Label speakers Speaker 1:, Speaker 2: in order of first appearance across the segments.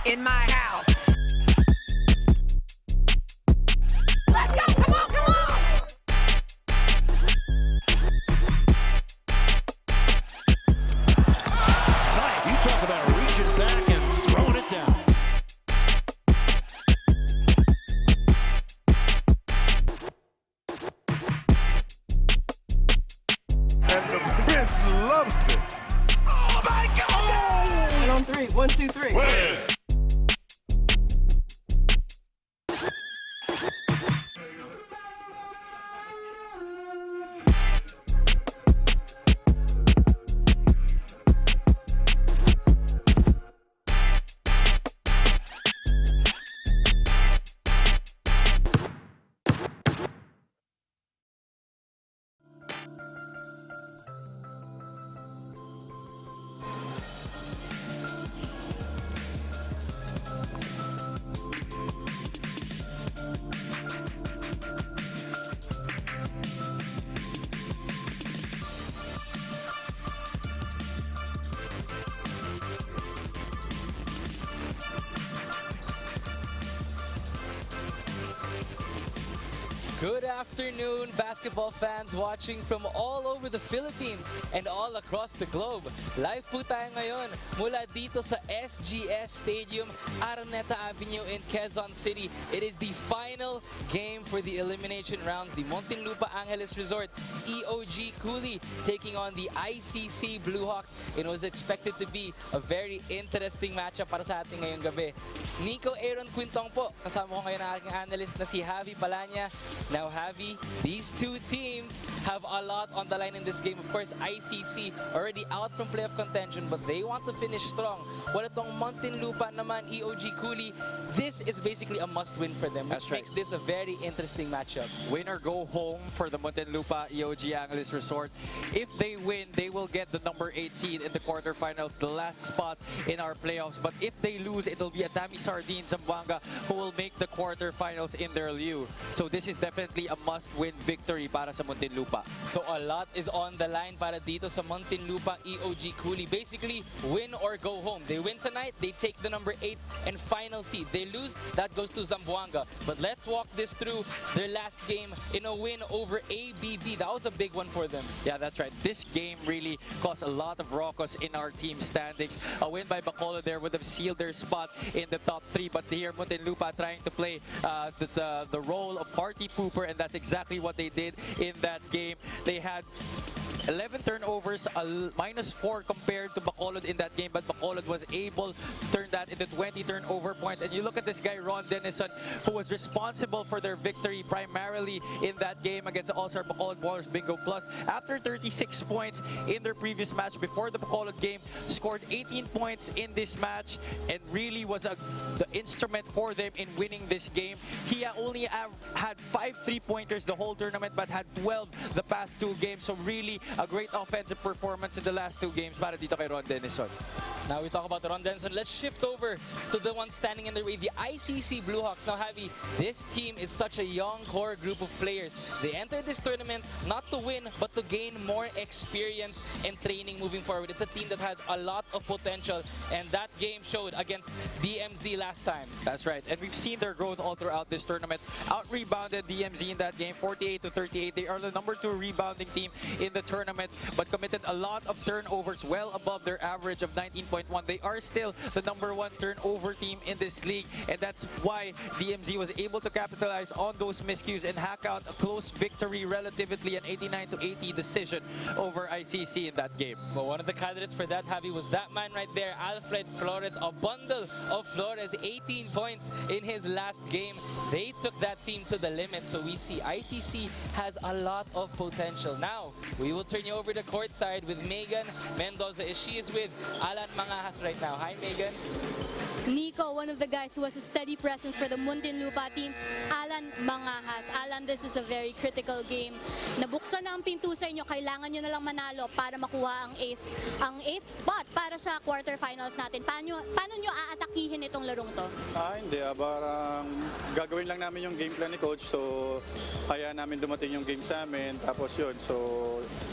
Speaker 1: in my house. Let's go! Come on, come on!
Speaker 2: Right, you talk about reaching back and throwing it down.
Speaker 3: And the bench loves it. Oh my God!
Speaker 4: And on three. 1, 2, 3.
Speaker 3: Win.
Speaker 5: Good afternoon, basketball fans watching from all over the Philippines and all across the globe. Live po tayo ngayon mula dito sa SGS Stadium, Araneta Avenue in Quezon City. It is the final game for the elimination rounds. The Muntinlupa Angelis Resort, EOG Cooly taking on the ICC Bluehawks. It was expected to be a very interesting matchup para sa ating ngayong gabi. Nico Aaron Quintong po, kasama ko ngayon ang aking analyst na si Javi Palanya. Now, Javi, these two teams have a lot on the line in this game. Of course, ICC already out from playoff contention, but they want to finish strong. Wala tong Muntinlupa naman, EOG Cooly. This is basically a must-win for them, which makes this a very interesting matchup.
Speaker 6: Win or go home for the Muntinlupa EOG Angelis Resort. If they win, they will get the number 8 seed in the quarterfinals, the last spot in our playoffs. But if they lose, it will be a Dami Sardine Zamboanga who will make the quarterfinals in their lieu. So this is definitely a must-win victory para sa Muntinlupa.
Speaker 5: So a lot is on the line para dito sa Muntinlupa EOG Cooly. Basically, win or go home. They win tonight, they take the number 8 and final seed. They lose, that goes to Zamboanga. But let's walk this through their last game in a win over ABB. That was a big one for them.
Speaker 6: Yeah, that's right. This game really caused a lot of raucous in our team standings. A win by Bacolod there would have sealed their spot in the top 3. But here, Muntinlupa trying to play the role of party pooper, and that's exactly what they did in that game. They had 11 turnovers, -4 compared to Bacolod in that game, but Bacolod was able to turn that into 20 turnover points. And you look at this guy, Ron Denison, who was responsible for their victory primarily in that game against the All-Star Bacolod Ballers Bingo Plus. After 36 points in their previous match before the Bacolod game, scored 18 points in this match and really was the instrument for them in winning this game. He only had 5 3-pointers the whole tournament, but had 12 the past 2 games. So really a great offensive performance in the last 2 games para dito kay Ron Denison.
Speaker 5: Now we talk about Ron Denison. Let's shift over to the one standing in their way, the ICC Bluehawks. Now, Javi, this team is such a young core group of players. They entered this tournament not to win, but to gain more experience and training moving forward. It's a team that has a lot of potential, and that game showed against DMZ last time.
Speaker 6: That's right, and we've seen their growth all throughout this tournament. Out-rebounded DMZ in that game, 48-38. They are the number 2 rebounding team in the tournament, but committed a lot of turnovers, well above their average of 19.1. They are still the number 1 turnover team in this league, and that's why DMZ was able to capitalize on those miscues and hack out a close victory, relatively an 89-80 decision over ICC in that game.
Speaker 5: Well, one of the candidates for that, Javi, was that man right there, Alfred Flores, a bundle of Flores, 18 points in his last game. They took that team to the limit, so we see ICC has a lot of potential. Now, we will turn you over to courtside with Megan Mendoza, as she is with Alan Mangahas right now. Hi, Megan.
Speaker 7: Nico, one of the guys who was a steady presence for the Muntinlupa team, Alan Mangahas. Alan,
Speaker 4: this is a very critical game. Nabuksan na ang pinto sa inyo, kailangan nyo na lang manalo para makuha ang 8th spot para sa quarterfinals natin. Paano nyo aatakihin itong larong to?
Speaker 7: Hindi. Parang gagawin lang namin yung game plan ni Coach. So, hayaan namin dumating yung game sa amin. Tapos yun. So,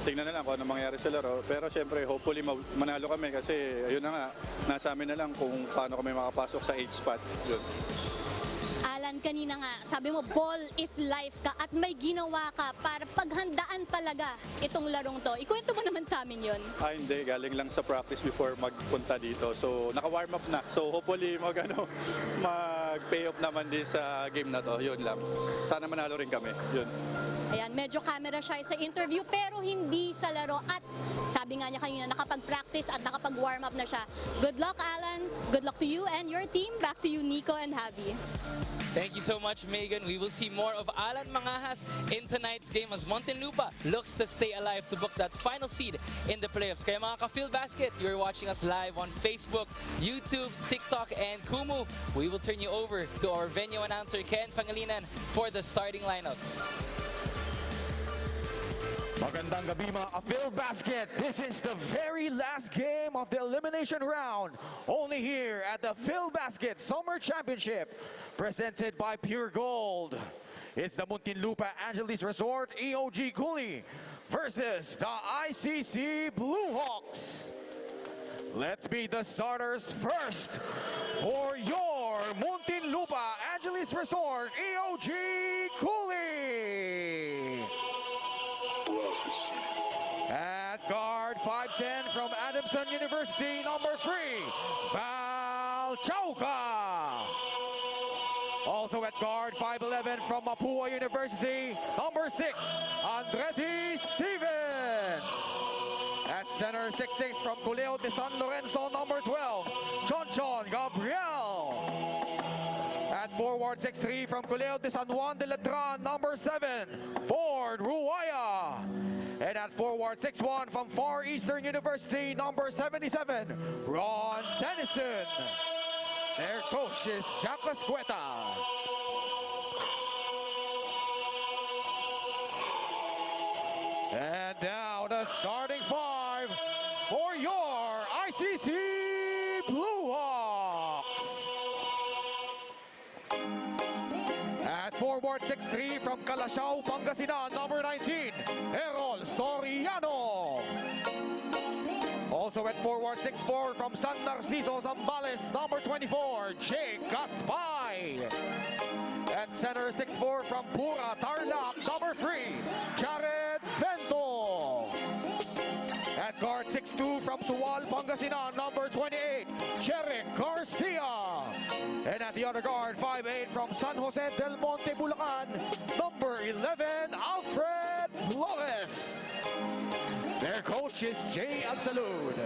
Speaker 7: tingnan na lang kung ano mangyari sa laro. Pero syempre, hopefully manalo kami kasi ayun na nga, nasa amin na lang kung paano kami makapasok sa 8th spot. Yun.
Speaker 4: Alan, kanina nga, sabi mo, ball is life ka at may ginawa ka para paghandaan talaga itong larong to. Ikwento mo naman sa amin yun.
Speaker 7: Hindi. Galing lang sa practice before magpunta dito. So, naka-warm up na. So, hopefully mag-pay off naman din sa game na to. Yun lang. Sana manalo rin kami. Yun.
Speaker 4: Ayan, medyo camera shy sa interview pero hindi sa laro. At sabi nga niya kanina, nakapag-practice at nakapag-warm up na siya. Good luck, Alan. Good luck to you and your team. Back to you, Nico and Javi.
Speaker 5: Thank you so much, Megan. We will see more of Alan Mangahas in tonight's game as Muntinlupa looks to stay alive to book that final seed in the playoffs. Kaya mga ka-Filbasket, you're watching us live on Facebook, YouTube, TikTok, and Kumu. We will turn you over to our venue announcer, Ken Pangilinan, for the starting lineup.
Speaker 8: Magandang gabi mga Filbasket. This is the very last game of the elimination round. Only here at the Filbasket Summer Championship presented by Puregold. It's the Muntinlupa Angelis Resort EOG Cooly versus the ICC Bluehawks. Let's meet the starters first for your Muntinlupa Angelis Resort EOG Cooly. At guard, 5'10" from Adamson University, number 3, Val Chauca. Also at guard, 5'11" from Mapua University, number 6, Andretti Stevens. At center, 6'6" from Colegio de San Lorenzo, number 12, John Gabriel. At forward, 6'3" from Colegio de San Juan de Letran, number 7, Ford Ruaya. And at forward, 6'1" from Far Eastern University, number 77, Ron Tennyson. Their coach is Jack Lascueta. And now the starting 5 for your ICC Bluehawks. At forward, 6'3" from Calasiao, Pangasinan, number 19, Errol Soriano. Also at forward, 6'4" from San Narciso, Zambales, number 24, Jake Gaspay. At center, 6'4" from Pura Tarlac, number 3, Jared Vento. At guard, 6'2" from Suwal, Pangasinan, number 28, Jeric Garcia. And at the other guard, 5'8" from San Jose del Monte, Bulacan, number 11, Alfred Flores. Their coach is Jay Absalud.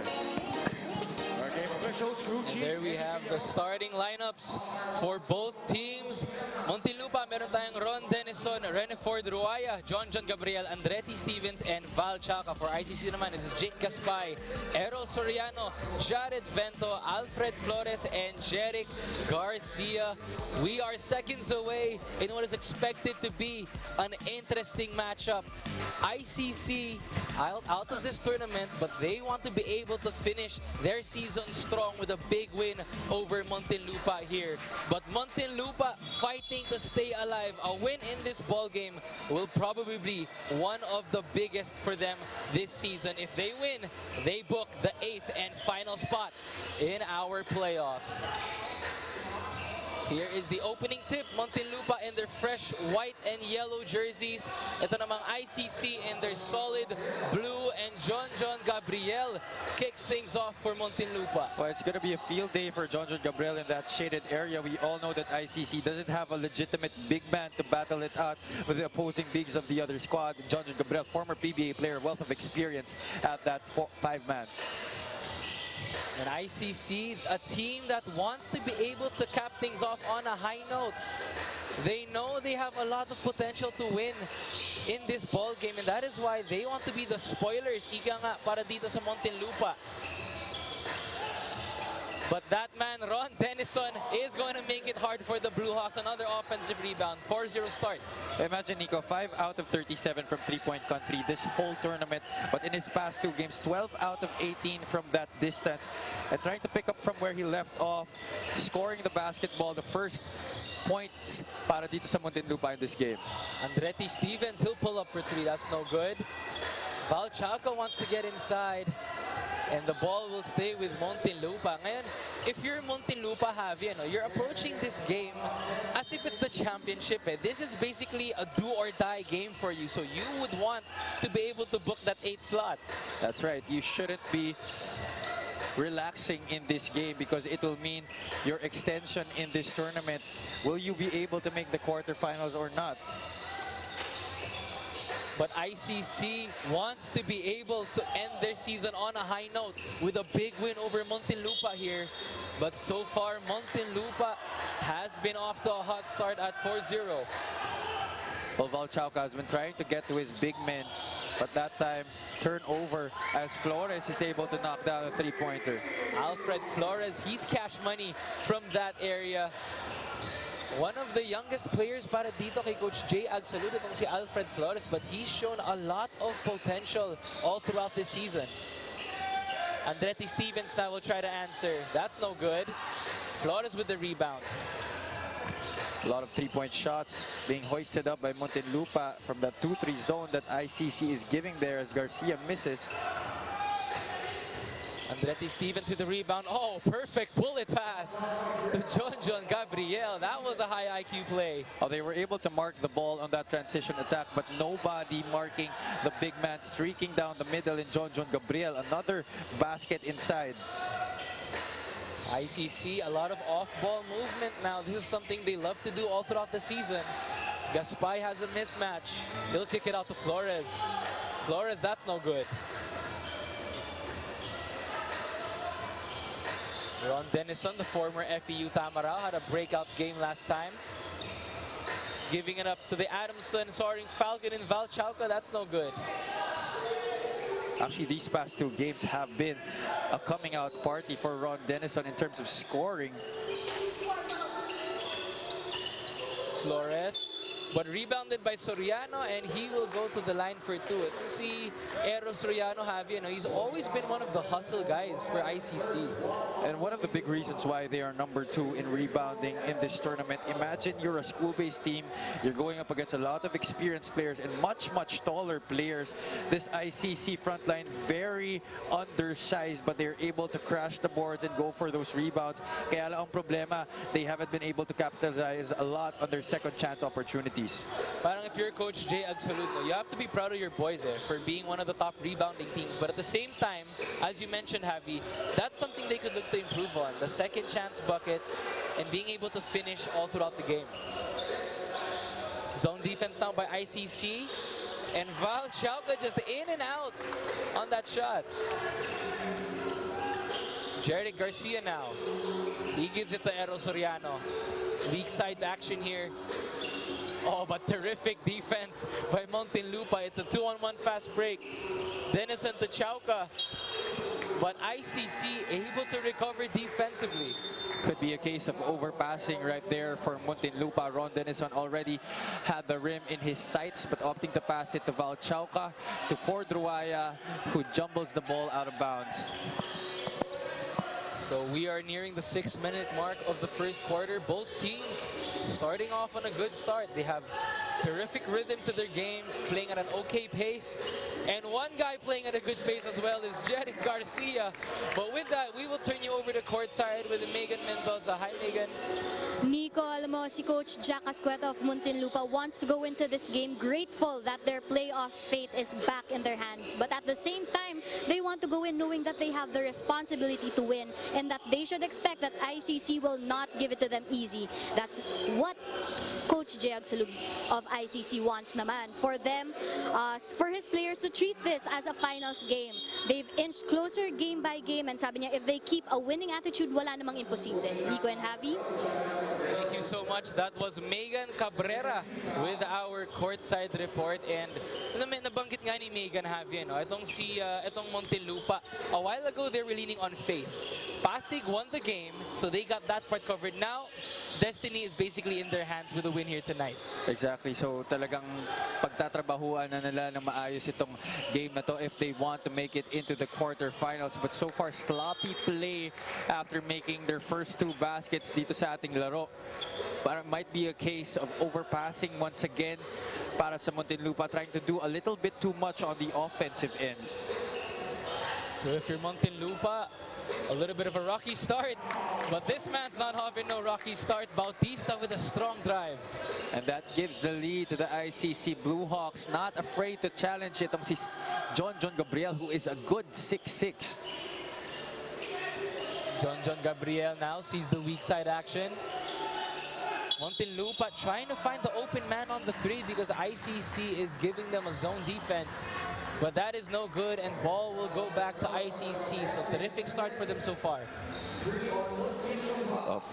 Speaker 8: Our game officials, crew chief.
Speaker 5: There we have the starting lineups for both teams. Muntinlupa, meron tayong Ron Denison, Reneford Ruaya, John Gabriel, Andretti Stevens, and Val Chauca. For ICC naman, it is Jake Gaspay, Errol Soriano, Jared Vento, Alfred Flores, and Jeric Garcia. We are seconds away in what is expected to be an interesting matchup. ICC out of this tournament, but they want to be able to finish their season strong with a big win over Muntinlupa here. But Muntinlupa fighting to stay alive. A win in this ball game will probably be one of the biggest for them this season. If they win, they book the 8th and final spot in our playoffs. Here is the opening tip. Muntinlupa in their fresh white and yellow jerseys. Ito namang ICC in their solid blue, and John Gabriel kicks things off for Muntinlupa.
Speaker 6: Well, it's going to be a field day for John Gabriel in that shaded area. We all know that ICC doesn't have a legitimate big man to battle it out with the opposing bigs of the other squad. John Gabriel, former PBA player, wealth of experience at that 5-man.
Speaker 5: And ICC, a team that wants to be able to cap things off on a high note. They know they have a lot of potential to win in this ball game, and that is why they want to be the spoilers, ika nga, para dito sa Muntinlupa. But that man, Ron Denison, is going to make it hard for the Bluehawks. Another offensive rebound. 4-0 start.
Speaker 6: Imagine, Nico, 5 out of 37 from three-point country this whole tournament. But in his past 2 games, 12 out of 18 from that distance. And trying to pick up from where he left off, scoring the basketball, the first points para dito sa Muntinlupa in this game.
Speaker 5: Andretti Stevens, he'll pull up for 3. That's no good. Valchauca wants to get inside. And the ball will stay with Muntinlupa. Ngayon, if you're Muntinlupa, Javi, you're approaching this game as if it's the championship. This is basically a do-or-die game for you. So you would want to be able to book that 8th slot.
Speaker 6: That's right. You shouldn't be relaxing in this game because it will mean your extension in this tournament. Will you be able to make the quarterfinals or not?
Speaker 5: But ICC wants to be able to end their season on a high note with a big win over Muntinlupa here. But so far, Muntinlupa has been off to a hot start at 4-0.
Speaker 6: Well, Valchauca has been trying to get to his big men, but that time, turnover as Flores is able to knock down a 3-pointer.
Speaker 5: Alfred Flores, he's cash money from that area. One of the youngest players para dito kay Coach Jay Agsalud, itong si Alfred Flores, but he's shown a lot of potential all throughout this season. Andretti Stevens now will try to answer. That's no good. Flores with the rebound.
Speaker 6: A lot of 3-point shots being hoisted up by Muntinlupa from the 2-3 zone that ICC is giving there as Garcia misses.
Speaker 5: Andretti Stevens with the rebound. Oh, perfect bullet pass to John Gabriel. That was a high IQ play.
Speaker 6: Oh, they were able to mark the ball on that transition attack, but nobody marking the big man streaking down the middle in John Gabriel. Another basket inside.
Speaker 5: ICC, a lot of off-ball movement now. This is something they love to do all throughout the season. Gaspay has a mismatch. He'll kick it out to Flores. Flores, that's no good. Ron Denison, the former FEU Tamarao, had a breakout game last time. Giving it up to the Adamson, Soaring Falcon in Valchauca. That's no good.
Speaker 6: Actually, these past 2 games have been a coming out party for Ron Denison in terms of scoring.
Speaker 5: Flores, but rebounded by Soriano, and he will go to the line for 2. See, Ero Soriano, Javi, he's always been one of the hustle guys for ICC.
Speaker 6: And one of the big reasons why they are number 2 in rebounding in this tournament. Imagine you're a school-based team, you're going up against a lot of experienced players and much taller players. This ICC frontline very undersized, but they're able to crash the boards and go for those rebounds. Kaya lang ang problema, they haven't been able to capitalize a lot on their second chance opportunities.
Speaker 5: Parang if you're Coach Jay Agsalud, you have to be proud of your boys for being one of the top rebounding teams. But at the same time, as you mentioned, Javi, that's something they could look to improve on. The second chance buckets and being able to finish all throughout the game. Zone defense now by ICC. And Valchauca just in and out on that shot. Jeric Garcia now. He gives it to Ero Soriano. Weak side action here. Oh, but terrific defense by Muntinlupa. It's a 2-on-1 fast break. Denison to Chauca. But ICC able to recover defensively.
Speaker 6: Could be a case of overpassing right there for Muntinlupa. Ron Denison already had the rim in his sights, but opting to pass it to Valchauca, to Ford Ruaya, who jumbles the ball out of bounds.
Speaker 5: So we are nearing the 6-minute mark of the first quarter. Both teams starting off on a good start. They have terrific rhythm to their game, playing at an okay pace. And one guy playing at a good pace as well is Jeric Garcia. But with that, we will turn you over to courtside with Megan Mendoza. Hi, Megan.
Speaker 4: Nico, alam mo, si Coach Jack Ascueta of Muntinlupa wants to go into this game grateful that their playoffs fate is back in their hands. But at the same time, they want to go in knowing that they have the responsibility to win and that they should expect that ICC will not give it to them easy. That's what Coach Jay Agsalud of ICC wants naman. For them, for his players to treat this as a finals game. They've inched closer game by game, and sabi niya, if they keep a winning attitude, wala namang imposible. Nico and Javi?
Speaker 5: Thank you so much. That was Megan Cabrera with our courtside report. And nabanggit nga ni Megan Javier, no? Itong Muntinlupa, a while ago they were leaning on faith. Pasig won the game, so they got that part covered. Now, destiny is basically in their hands with a win here tonight.
Speaker 6: Exactly. So talagang pagtatrabahuan na nila ng maayos itong game na to if they want to make it into the quarterfinals. But so far, sloppy play after making their first 2 baskets dito sa ating laro. But it might be a case of overpassing once again para sa Muntinlupa, trying to do a little bit too much on the offensive end.
Speaker 5: So if you're Muntinlupa, a little bit of a rocky start, but this man's not having no rocky start. Bautista with a strong drive.
Speaker 6: And that gives the lead to the ICC Bluehawks. Not afraid to challenge itong si John Gabriel, who is a good 6'6".
Speaker 5: John Gabriel now sees the weak side action. Muntinlupa trying to find the open man on the 3 because ICC is giving them a zone defense. But that is no good, and ball will go back to ICC. So terrific start for them so far.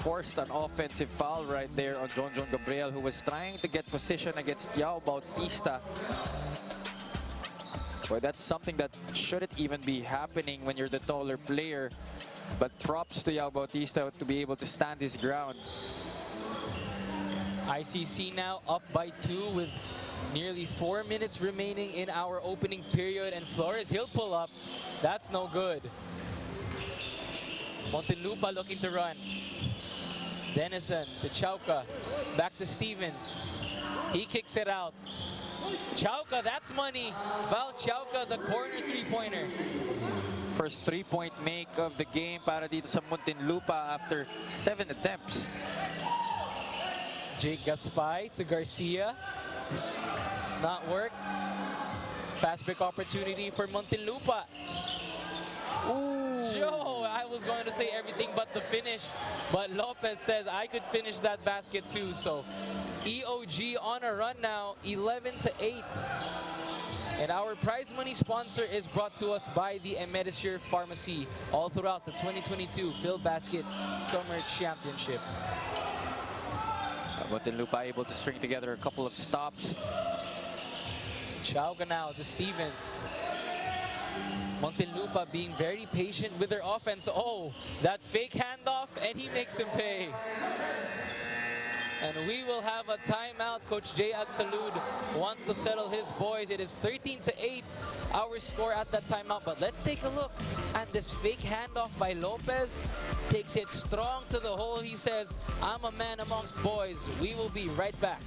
Speaker 6: Forced an offensive foul right there on John Gabriel, who was trying to get position against Yao Bautista. Boy, that's something that shouldn't even be happening when you're the taller player. But props to Yao Bautista to be able to stand his ground.
Speaker 5: ICC now up by 2 with nearly 4 minutes remaining in our opening period, and Flores, he'll pull up. That's no good. Muntinlupa looking to run. Denison to Chauca, back to Stevens. He kicks it out. Chauca, that's money. Val Chauca, the corner 3-pointer.
Speaker 6: First 3-point make of the game para dito sa Muntinlupa after 7 attempts.
Speaker 5: Jake Gaspay to Garcia. Not work. Fast break opportunity for Muntinlupa. Ooh. Joe, I was going to say everything but the finish, but Lopez says I could finish that basket too. So EOG on a run now, 11-8. And our prize money sponsor is brought to us by the Emedicure Pharmacy all throughout the 2022 Filbasket Summer Championship.
Speaker 6: Muntinlupa able to string together a couple of stops.
Speaker 5: Chauca now to Stevens. Muntinlupa being very patient with their offense. Oh, that fake handoff, and he makes him pay. And we will have a timeout. Coach Jay Agsalud wants to settle his boys. It is 13-8, our score at that timeout. But let's take a look at this fake handoff by Lopez. Takes it strong to the hole. He says, I'm a man amongst boys. We will be right back.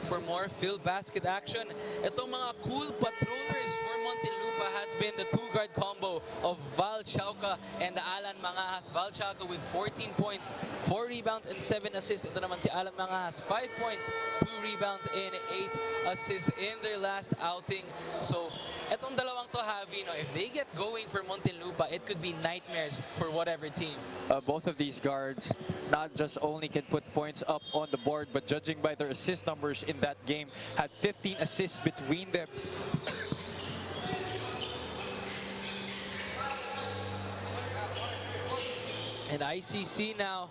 Speaker 5: For more Filbasket action, itong mga cool patrollers for Muntinlupa has been the 2-guard combo of Val Chauca and Alan Mangahas. Val Chauca with 14 points, 4 rebounds, and 7 assists. Ito naman si Alan Mangahas, 5 points, 2 rebounds, and 8 assists in their last outing. So, itong dalawang to, Javi, no, if they get going for Muntinlupa, it could be nightmares for whatever team.
Speaker 6: Both of these guards not just only can put points up on the board, but judging by their assist numbers in that game, had 15 assists between them.
Speaker 5: And ICC now,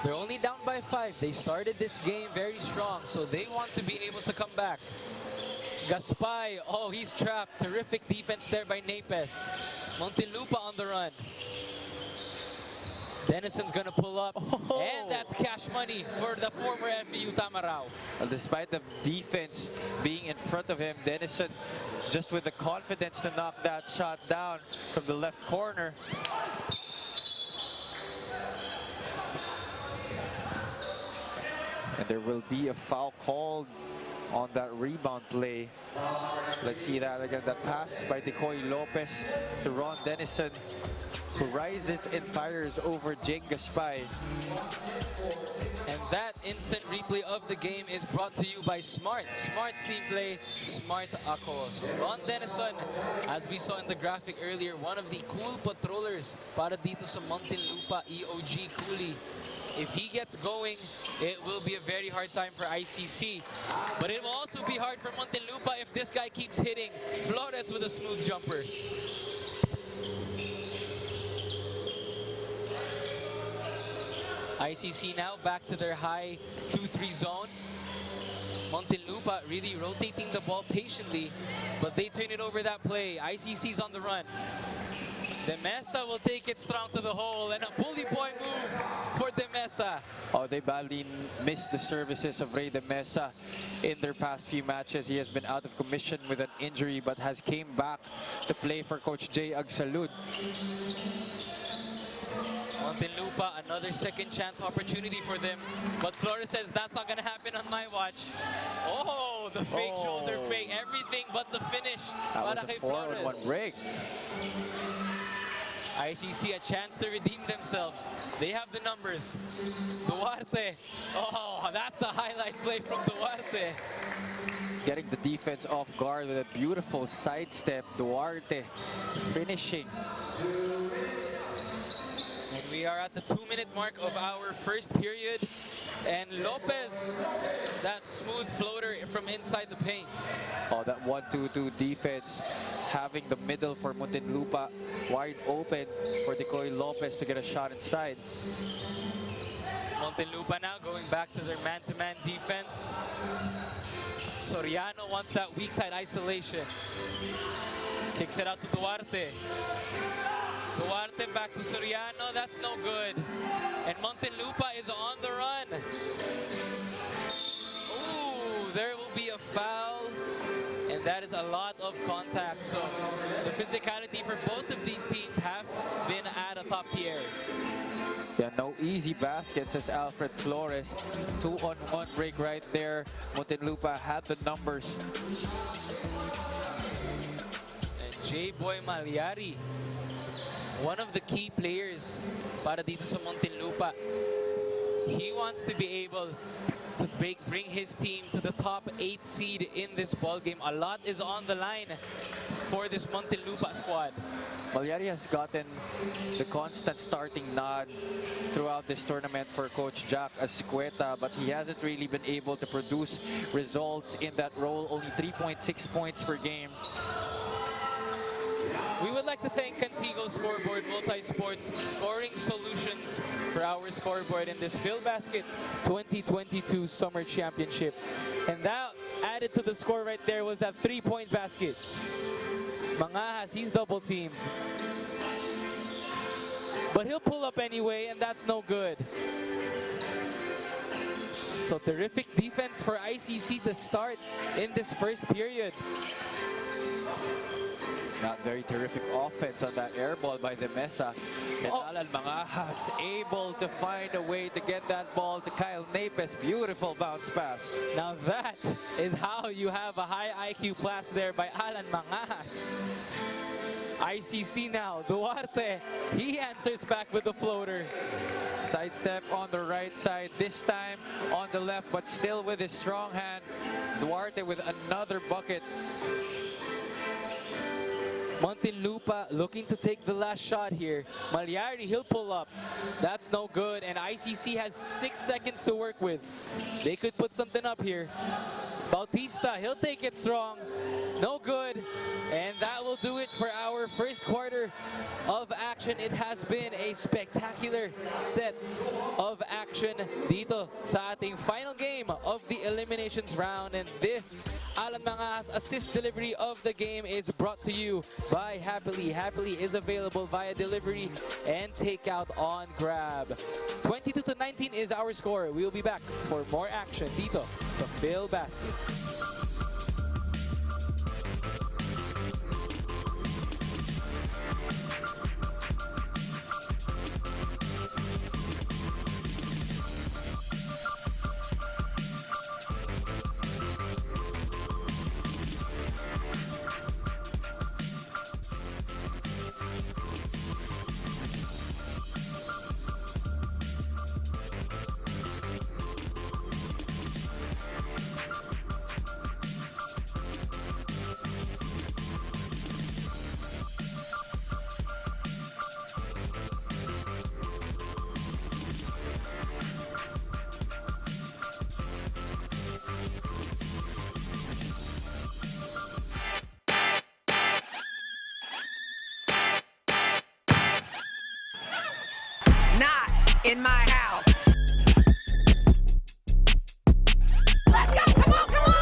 Speaker 5: they're only down by 5. They started this game very strong, so they want to be able to come back. Gaspay, oh, he's trapped. Terrific defense there by Napes. Muntinlupa on the run. Denison's gonna pull up, and that's cash money for the former FBU Tamarao.
Speaker 6: Well, despite the defense being in front of him, Denison just with the confidence to knock that shot down from the left corner. And there will be a foul called on that rebound play. Let's see that again. That pass by Decoy Lopez to Ron Denison, who rises and fires over Jake Gaspay.
Speaker 5: And that instant replay of the game is brought to you by Smart. Smart team play, Smart ako. So Ron Denison, as we saw in the graphic earlier, one of the cool patrollers para dito sa Muntinlupa EOG Cooly. If he gets going, it will be a very hard time for ICC. But it will also be hard for Muntinlupa if this guy keeps hitting. Flores with a smooth jumper. ICC now back to their high 2-3 zone. Muntinlupa really rotating the ball patiently, but they turn it over that play. ICC's on the run. De Mesa will take it strong to the hole, and a bully boy move for De Mesa.
Speaker 6: Oh, they badly missed the services of Ray De Mesa in their past few matches. He has been out of commission with an injury, but has came back to play for Coach Jay Agsalud.
Speaker 5: Muntinlupa, another second chance opportunity for them. But Flores says that's not going to happen on my watch. Oh, the fake shoulder fake. Everything but the finish.
Speaker 6: That was a 4-on-1 break.
Speaker 5: ICC a chance to redeem themselves. They have the numbers. Duarte. Oh, that's a highlight play from Duarte.
Speaker 6: Getting the defense off guard with a beautiful sidestep. Duarte finishing.
Speaker 5: And we are at the 2-minute mark of our first period. And Lopez, that smooth floater from inside the paint.
Speaker 6: Oh, that 1-2-2 defense, having the middle for Muntinlupa wide open for Decoy Lopez to get a shot inside.
Speaker 5: Muntinlupa now going back to their man-to-man defense. Soriano wants that weak side isolation. Kicks it out to Duarte. Duarte back to Soriano, that's no good. And Muntinlupa is on the run. Ooh, there will be a foul. And that is a lot of contact. So the physicality for both of these teams has been at a top tier.
Speaker 6: Yeah, no easy baskets, says Alfred Flores. 2-on-1 break right there. Muntinlupa had the numbers.
Speaker 5: And J-Boy Malyari, one of the key players para dito sa Muntinlupa. He wants to be able to bring his team to the top 8 seed in this ball game. A lot is on the line for this Muntinlupa squad.
Speaker 6: Malyari has gotten the constant starting nod throughout this tournament for Coach Jack Ascueta, but he hasn't really been able to produce results in that role. Only 3.6 points per game.
Speaker 5: We would like to thank Contigo Scoreboard Multi-Sports Scoring Solutions for our scoreboard in this Filbasket 2022 Summer Championship. And that added to the score right there was that 3-point basket. Mangahas, he's double teamed. But he'll pull up anyway, and that's no good. So terrific defense for ICC to start in this first period.
Speaker 6: Not very terrific offense on that air ball by De Mesa. And Alan Mangahas able to find a way to get that ball to Kyle Napes. Beautiful bounce pass.
Speaker 5: Now that is how you have a high IQ pass there by Alan Mangahas. ICC now, Duarte, he answers back with the floater.
Speaker 6: Sidestep on the right side, this time on the left, but still with his strong hand. Duarte with another bucket.
Speaker 5: Muntinlupa looking to take the last shot here. Malyari, he'll pull up. That's no good, and ICC has 6 seconds to work with. They could put something up here. Bautista, he'll take it strong. No good. And that will do it for our first quarter of action. It has been a spectacular set of action dito sa ating final game of the eliminations round. And this Alan Mangahas assist delivery of the game is brought to you by Happily. Happily is available via delivery and takeout on Grab. 22-19 is our score. We will be back for more action dito sa Filbasket.
Speaker 1: in my house. Let's go! Come on, come on!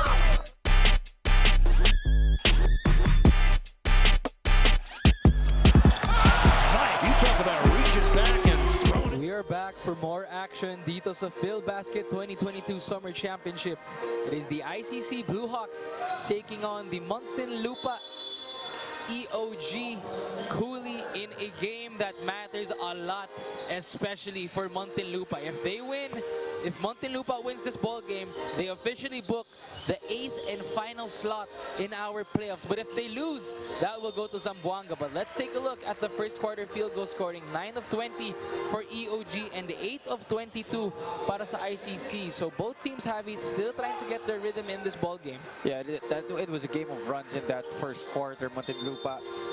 Speaker 2: Mike, you talk about reaching back and throwing.
Speaker 5: We are back for more action dito sa Filbasket 2022 Summer Championship. It is the ICC Bluehawks taking on the Muntinlupa EOG Cooly in a game that matters a lot, especially for Muntinlupa. If they win, if Muntinlupa wins this ball game, they officially book the 8th and final slot in our playoffs. But if they lose, that will go to Zamboanga. But let's take a look at the first quarter field goal scoring. 9 of 20 for EOG and 8 of 22 para sa ICC. So both teams have it, still trying to get their rhythm in this ball game.
Speaker 6: Yeah, it was a game of runs in that first quarter. Muntinlupa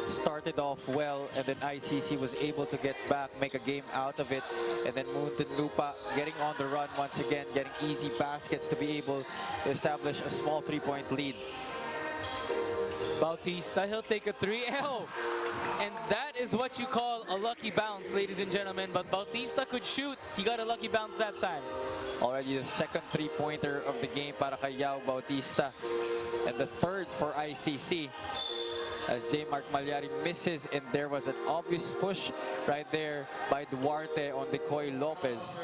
Speaker 6: started off well, and then ICC was able to get back, make a game out of it, and then Muntinlupa getting on the run once again, getting easy baskets to be able to establish a small 3-point lead.
Speaker 5: Bautista, he'll take a 3L. And that is what you call a lucky bounce, ladies and gentlemen. But Bautista could shoot. He got a lucky bounce that time.
Speaker 6: Already the second 3-pointer of the game para kay Yao Bautista. And the third for ICC. As J. Mark Malyari misses, and there was an obvious push right there by Duarte on Decoy Lopez.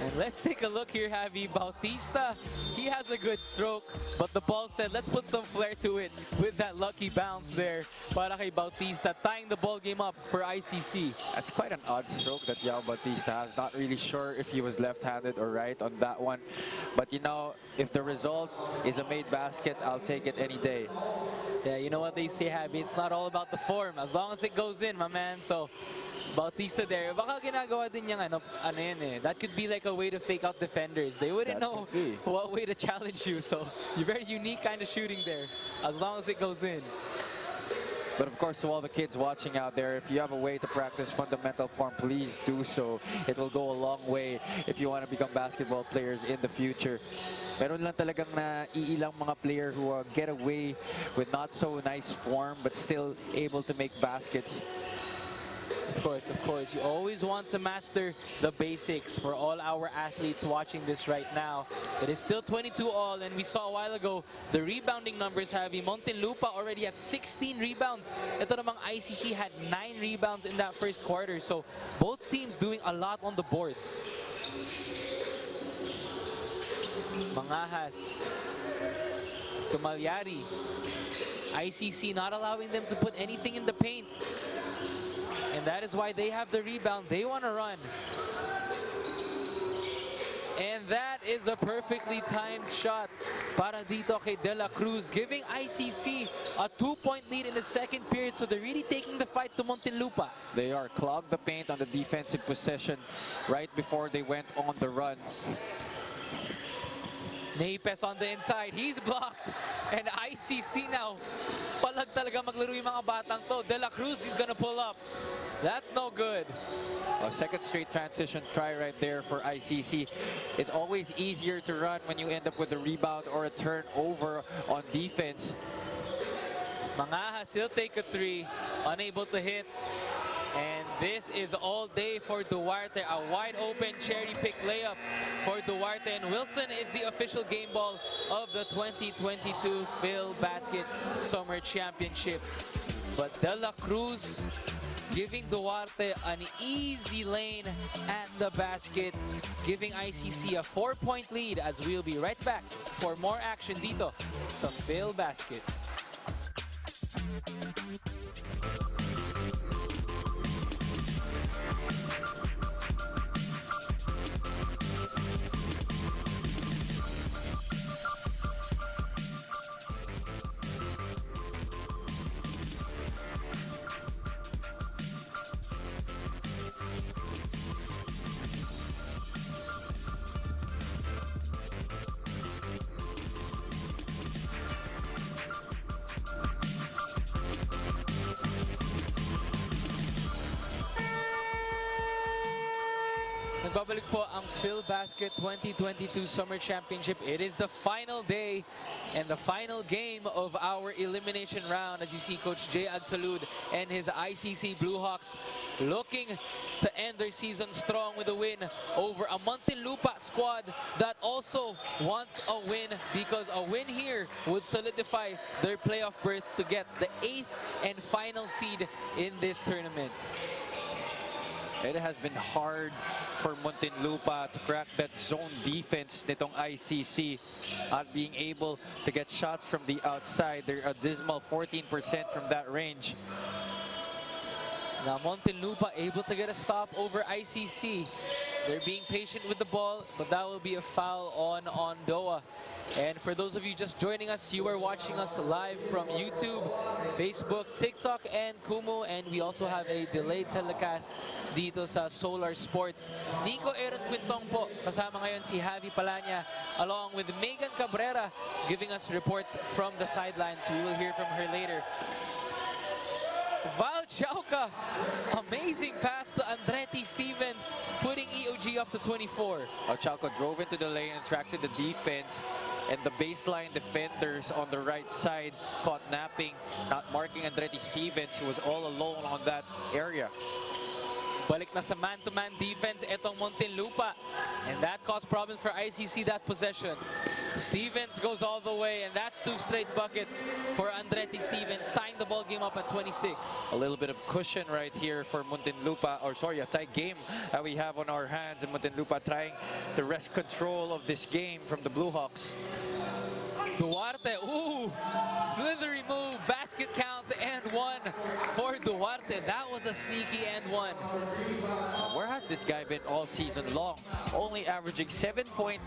Speaker 5: And let's take a look here, Javi. Bautista, he has a good stroke, but the ball said, let's put some flair to it with that lucky bounce there para kay Bautista, tying the ball game up for ICC.
Speaker 6: That's quite an odd stroke that Yao Bautista has. Not really sure if he was left-handed or right on that one. But you know, if the result is a made basket, I'll take it any day.
Speaker 5: Yeah, you know what they say, Javi, it's not all about the form, as long as it goes in, my man. So Bautista there, baka ginagawa din niyang yun eh. That could be like a way to fake out defenders. They wouldn't know what way to challenge you. So you're very unique kind of shooting there, as long as it goes in.
Speaker 6: But of course, to all the kids watching out there, if you have a way to practice fundamental form, please do so. It will go a long way if you want to become basketball players in the future. Meron lang talagang naiilang mga player who get away with not so nice form but still able to make baskets.
Speaker 5: Of course. You always want to master the basics for all our athletes watching this right now. It is still 22-all, and we saw a while ago the rebounding numbers have Muntinlupa already at 16 rebounds. Ito namang ICC had 9 rebounds in that first quarter. So both teams doing a lot on the boards. Mangahas to Malyari. ICC not allowing them to put anything in the paint. And that is why they have the rebound. They want to run. And that is a perfectly timed shot para dito kay De La Cruz, giving ICC a 2-point lead in the second period. So they're really taking the fight to Muntinlupa.
Speaker 6: They are clogged the paint on the defensive possession right before they went on the run.
Speaker 5: Naipes on the inside. He's blocked. And ICC now, palag talaga maglaro yung mga batang to. De La Cruz is gonna pull up. That's no good.
Speaker 6: A second straight transition try right there for ICC. It's always easier to run when you end up with a rebound or a turnover on defense.
Speaker 5: Mangahas, he'll take a 3. Unable to hit. And this is all day for Duarte. A wide open cherry pick layup for Duarte. And Wilson is the official game ball of the 2022 Filbasket Summer Championship. But De La Cruz giving Duarte an easy lane at the basket, giving ICC a 4-point lead, as we'll be right back for more action dito sa Filbasket. Nagbabalik po ang Filbasket 2022 Summer Championship. It is the final day and the final game of our elimination round. As you see, Coach Jay Agsalud and his ICC Bluehawks looking to end their season strong with a win over a Muntinlupa squad that also wants a win, because a win here would solidify their playoff berth to get the 8th and final seed in this tournament.
Speaker 6: It has been hard for Muntinlupa to crack that zone defense nitong ICC, at being able to get shots from the outside. They're a dismal 14% from that range.
Speaker 5: Now Muntinlupa able to get a stop over ICC. They're being patient with the ball, but that will be a foul on Ondoa. And for those of you just joining us, you are watching us live from YouTube, Facebook, TikTok, and Kumu. And we also have a delayed telecast dito sa Solar Sports. Nico Aaron Quintong po, kasama ngayon si Javi Palanya, along with Megan Cabrera, giving us reports from the sidelines. We will hear from her later. Val Chauca, amazing pass to Andretti Stevens, putting EOG up to 24.
Speaker 6: Chauca drove into the lane and tracks the defense, and the baseline defenders on the right side caught napping, not marking Andretti Stevens, who was all alone on that area.
Speaker 5: Balik na sa man-to-man defense itong Muntinlupa, and that caused problems for ICC that possession. Stevens goes all the way, and that's 2 straight buckets for Andretti Stevens, tying the ball game up at 26.
Speaker 6: A little bit of cushion right here for Muntinlupa, or sorry, a tight game that we have on our hands, and Muntinlupa trying to wrest control of this game from the Bluehawks.
Speaker 5: Duarte, ooh, slithery move, basket counts, and 1 for Duarte. That was a sneaky and 1.
Speaker 6: Where has this guy been all season long? Only averaging 7.2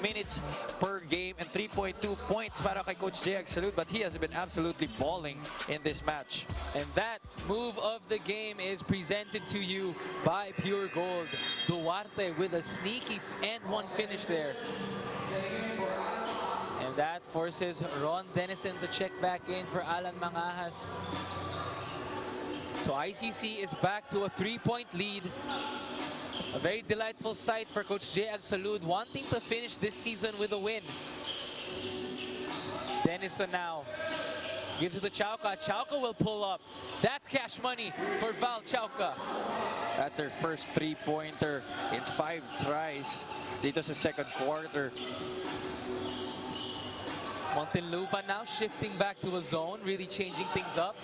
Speaker 6: minutes per game and 3.2 points para kay Coach Jay Agsalud, but he has been absolutely balling in this match.
Speaker 5: And that move of the game is presented to you by Puregold. Duarte with a sneaky and 1 finish there. And that forces Ron Dennison to check back in for Alan Mangajas. So ICC is back to a 3-point lead. A very delightful sight for Coach Jay Agsalud, wanting to finish this season with a win. Dennison now gives it to Chauca. Chauca will pull up. That's cash money for Val Chauca.
Speaker 6: That's her first 3-pointer in 5 tries dito sa second quarter.
Speaker 5: Muntinlupa now shifting back to a zone, really changing things up.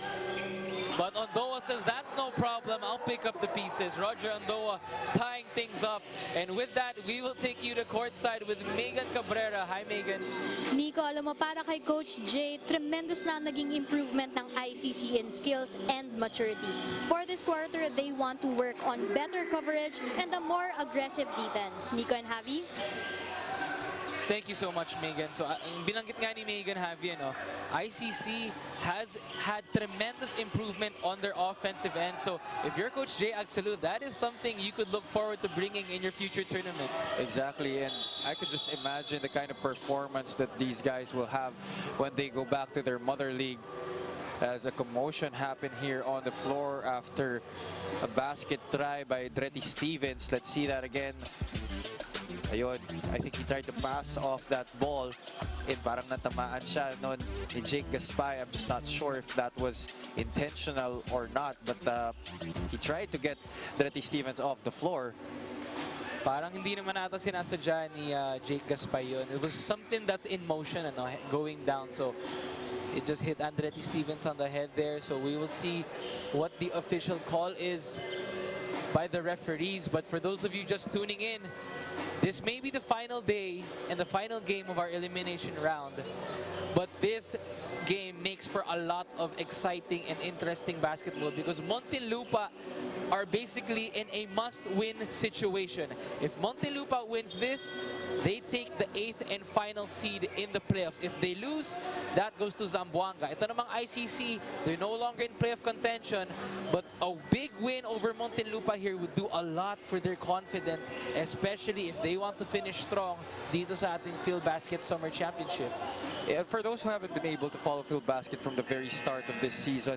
Speaker 5: But Ondoa says, that's no problem, I'll pick up the pieces. Roger Ondoa tying things up. And with that, we will take you to courtside with Megan Cabrera. Hi, Megan.
Speaker 4: Nico, alam mo, para kay Coach Jay, tremendous na naging improvement ng ICC in skills and maturity. For this quarter, they want to work on better coverage and a more aggressive defense. Nico and Javi?
Speaker 5: Thank you so much, Megan. So, binanggit nga ni Megan, Javi, ICC has had tremendous improvement on their offensive end. So, if you're Coach Jay Agsalud, that is something you could look forward to bringing in your future tournament.
Speaker 6: Exactly, and I could just imagine the kind of performance that these guys will have when they go back to their mother league. As a commotion happened here on the floor after a basket try by Andretti Stevens. Let's see that again. Ayun, I think he tried to pass off that ball and parang natamaan siya noon ni Jake Gaspay. I'm just not sure if that was intentional or not, but he tried to get Andretti Stevens off the floor.
Speaker 5: Parang hindi naman ata sinasadya ni Jake Gaspay yun. It was something that's in motion, going down. So it just hit Andretti Stevens on the head there. So we will see what the official call is by the referees. But for those of you just tuning in, this may be the final day and the final game of our elimination round. But this game makes for a lot of exciting and interesting basketball, because Muntinlupa are basically in a must-win situation. If Muntinlupa wins this, they take the 8th and final seed in the playoffs. If they lose, that goes to Zamboanga. Ito namang ICC, they're no longer in playoff contention, but a big win over Muntinlupa here would do a lot for their confidence, especially if they want to finish strong dito sa ating Filbasket Summer Championship.
Speaker 6: And for those who haven't been able to follow Filbasket from the very start of this season,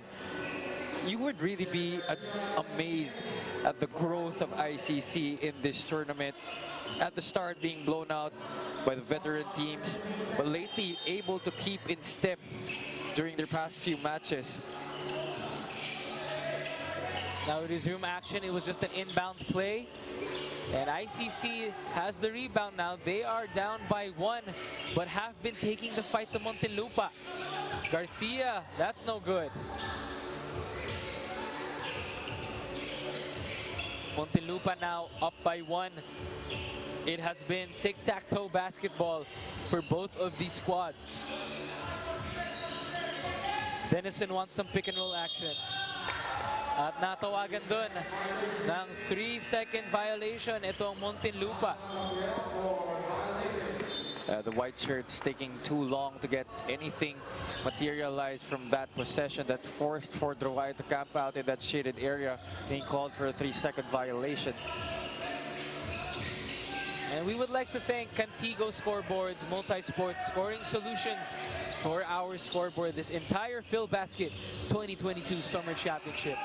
Speaker 6: you would really be amazed at the growth of ICC in this tournament. At the start being blown out by the veteran teams, but lately able to keep in step during their past few matches.
Speaker 5: Now we resume action. It was just an inbounds play. And ICC has the rebound now. They are down by 1, but have been taking the fight to Muntinlupa. Garcia, that's no good. Muntinlupa now up by 1. It has been tic-tac-toe basketball for both of these squads. Denison wants some pick-and-roll action. At natawagan dun ng 3-second violation itong Muntinlupa.
Speaker 6: The white shirts taking too long to get anything materialized from that possession that forced for Drowaya to camp out in that shaded area, being called for a 3-second violation.
Speaker 5: And we would like to thank Contigo Scoreboards, Multi-Sports Scoring Solutions for our scoreboard this entire Filbasket 2022 Summer Championship.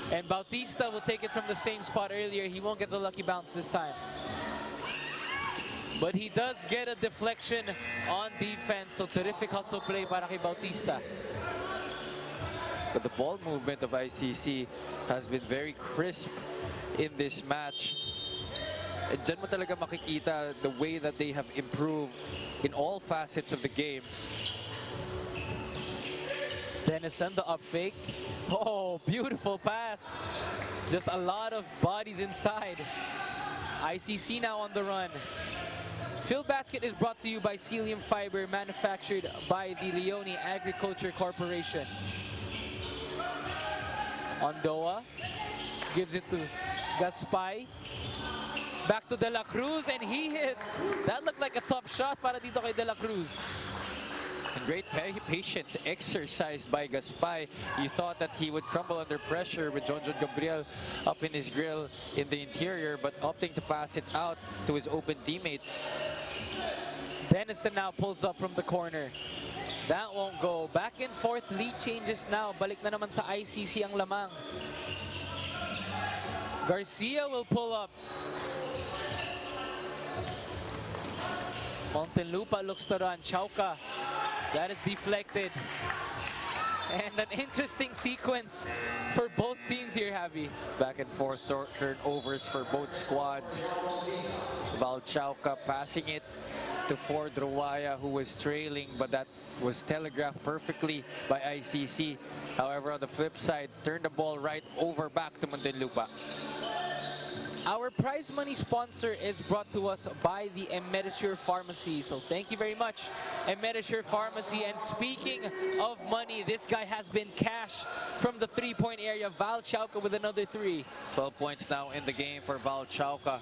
Speaker 5: And Bautista will take it from the same spot earlier. He won't get the lucky bounce this time. But he does get a deflection on defense. So terrific hustle play para kay Bautista.
Speaker 6: But the ball movement of ICC has been very crisp in this match. And dyan mo talaga makikita the way that they have improved in all facets of the game.
Speaker 5: Denison, the up fake. Oh, beautiful pass. Just a lot of bodies inside. ICC now on the run. Filbasket is brought to you by Celium Fiber, manufactured by the Leone Agriculture Corporation. Ondoa gives it to Gaspay. Back to De La Cruz, and he hits. That looked like a tough shot para dito kay De La Cruz.
Speaker 6: And great patience exercised by Gaspay. You thought that he would crumble under pressure with John Gabriel up in his grill in the interior, but opting to pass it out to his open teammate.
Speaker 5: Denison now pulls up from the corner. That won't go. Back and forth lead changes now. Balik na naman sa ICC ang lamang. Garcia will pull up. Muntinlupa looks to run. Chauca. That is deflected. And an interesting sequence for both teams here, Javi.
Speaker 6: Back and forth turnovers for both squads. Valchauca passing it to Ford Drowaya, who was trailing, but that was telegraphed perfectly by ICC. However, on the flip side, turned the ball right over back to Muntinlupa.
Speaker 5: Our prize money sponsor is brought to us by the Emedisure Pharmacy. So thank you very much, Emedisure Pharmacy. And speaking of money, this guy has been cash from the three-point area. Valchauca with another 3.
Speaker 6: 12 points now in the game for Valchauca.